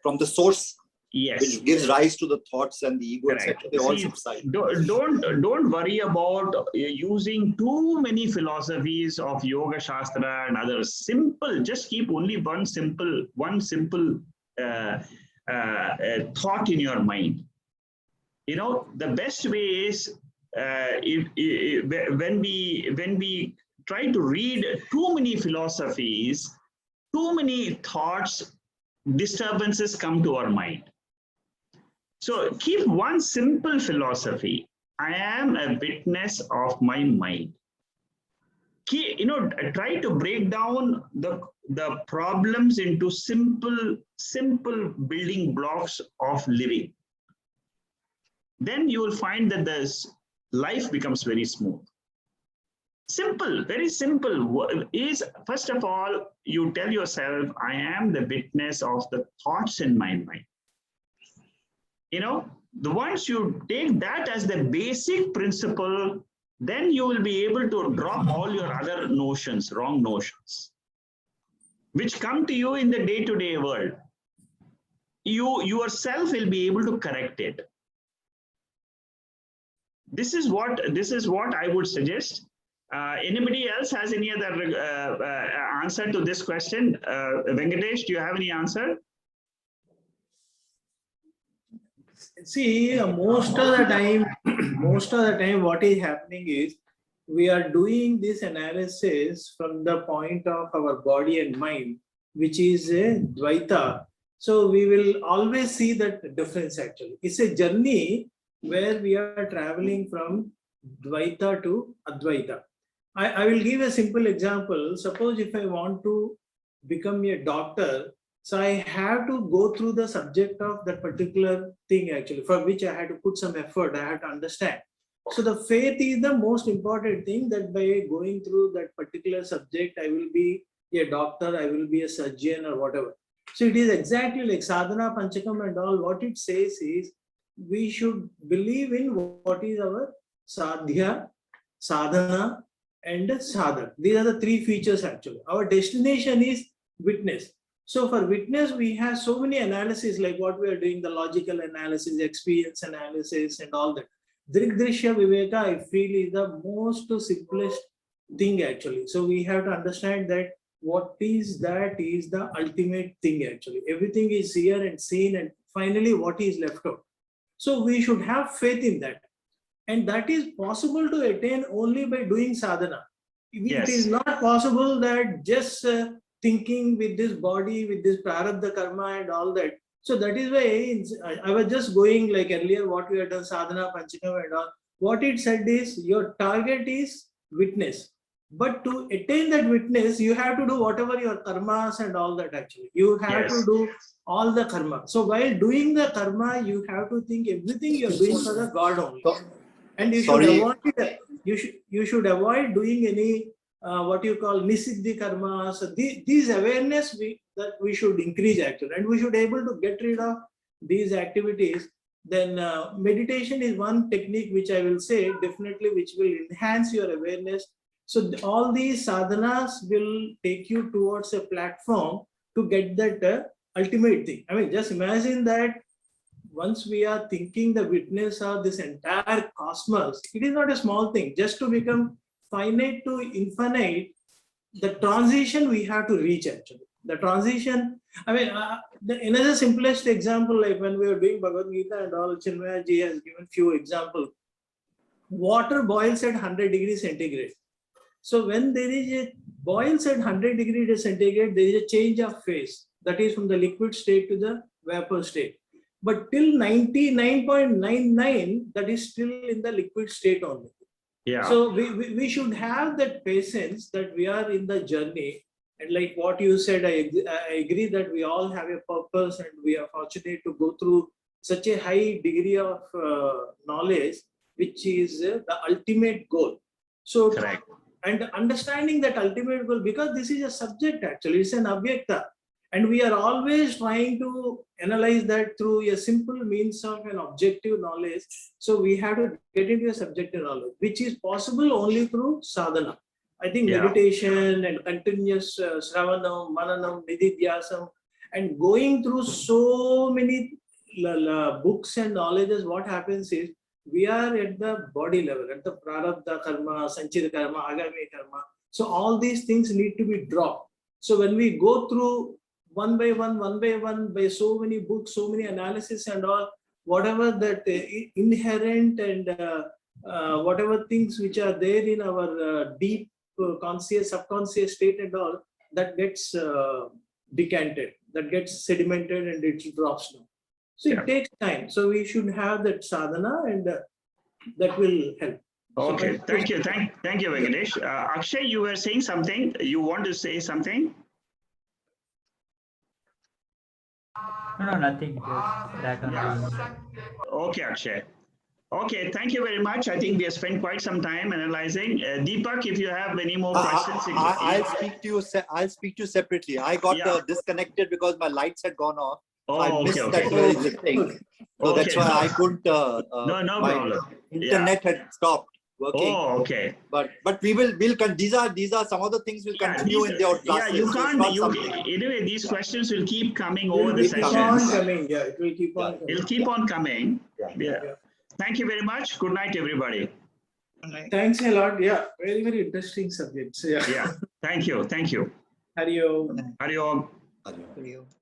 from the source, which gives rise to the thoughts and the ego, etc. They all subside. Don't worry about using too many philosophies of Yoga Shastra and others. Simple, just keep only one simple thought in your mind. The best way is when we try to read too many philosophies, too many thoughts, disturbances come to our mind. So keep one simple philosophy. I am a witness of my mind. Try to break down the problems into simple building blocks of living. Then you will find that this life becomes very smooth. Simple, very simple is, first of all, you tell yourself, I am the witness of the thoughts in my mind. Once you take that as the basic principle, then you will be able to drop all your other notions, wrong notions, which come to you in the day-to-day world. You yourself will be able to correct it. This is what I would suggest. Anybody else has any other answer to this question? Venkatesh, do you have any answer? See, most of the time what is happening is, we are doing this analysis from the point of our body and mind, which is a Dvaita. So we will always see that difference actually. It's a journey where we are traveling from Dvaita to Advaita. I will give a simple example. Suppose if I want to become a doctor, so I have to go through the subject of that particular thing actually, for which I had to put some effort, I have to understand. So the faith is the most important thing, that by going through that particular subject, I will be a doctor, I will be a surgeon or whatever. So it is exactly like sadhana, panchakam and all. What it says is, we should believe in what is our sadhya, sadhana and sadhak. These are the three features actually. Our destination is witness. So for witness, we have so many analyses like what we are doing, the logical analysis, experience analysis and all that. Drigdrishya Viveka, I feel, is the most simplest thing actually. So we have to understand that what is that is the ultimate thing actually. Everything is here and seen, and finally what is left out. So we should have faith in that. And that is possible to attain only by doing sadhana. Yes. It is not possible that just thinking with this body, with this prarabdha karma and all that. So that is why I was just going like earlier, what we have done, sadhana, panchakam and all. What it said is, your target is witness. But to attain that witness, you have to do whatever your karmas and all that actually. You have to do all the karma. So while doing the karma, you have to think everything you are doing for the God only. And you should avoid, you should avoid doing any what you call nisiddhi karma. So these awareness that we should increase actually, and we should able to get rid of these activities. Then meditation is one technique which I will say definitely, which will enhance your awareness. So all these sadhanas will take you towards a platform to get that ultimate thing. I mean, just imagine that once we are thinking the witness of this entire cosmos, it is not a small thing. Just to become finite to infinite, the transition we have to reach actually. The transition, I mean, another simplest example, like when we were doing Bhagavad Gita and all, Chinmaya ji has given few examples. Water boils at 100 degrees centigrade. So when there is a boils at 100 degrees centigrade, there is a change of phase. That is from the liquid state to the vapor state. But till 99.99, that is still in the liquid state only. Yeah. So we should have that patience that we are in the journey. And like what you said, I agree that we all have a purpose and we are fortunate to go through such a high degree of knowledge, which is the ultimate goal. So, correct. And understanding that ultimate goal, because this is a subject actually, it's an abhyakta. And we are always trying to analyze that through a simple means of an objective knowledge. So we have to get into a subjective knowledge, which is possible only through sadhana. I think meditation and continuous sravanam, mananam, nididhyasam, and going through so many books and knowledges, what happens is, we are at the body level, at the prarabdha karma, sanchita karma, agami karma. So all these things need to be dropped. So when we go through one by one, by so many books, so many analysis and all, whatever that inherent and whatever things which are there in our deep conscious, subconscious state and all, that gets decanted, that gets sedimented and it drops down. So it takes time. So we should have that sadhana, and that will help. Okay, thank you. Thank you, Venkatesh. Akshay, you were saying something. You want to say something? No, nothing. Just that only. Okay, Akshay. Okay, thank you very much. I think we have spent quite some time analyzing. Deepak, if you have any more questions, I'll speak to you. I'll speak to you separately. I got disconnected because my lights had gone off. Oh, I missed that very good thing. So that's why I couldn't. No problem. Internet had stopped working. Oh, okay. But we'll these are some of the things we'll continue in the classes. Yeah, you can't. Anyway, these questions will keep coming over the sessions. It will keep on coming. It'll keep on coming. Yeah. Thank you very much. Good night, everybody. Thanks a lot. Yeah, very, very interesting subjects. Yeah. Thank you. Hari Om. Hari Om. Hari Om.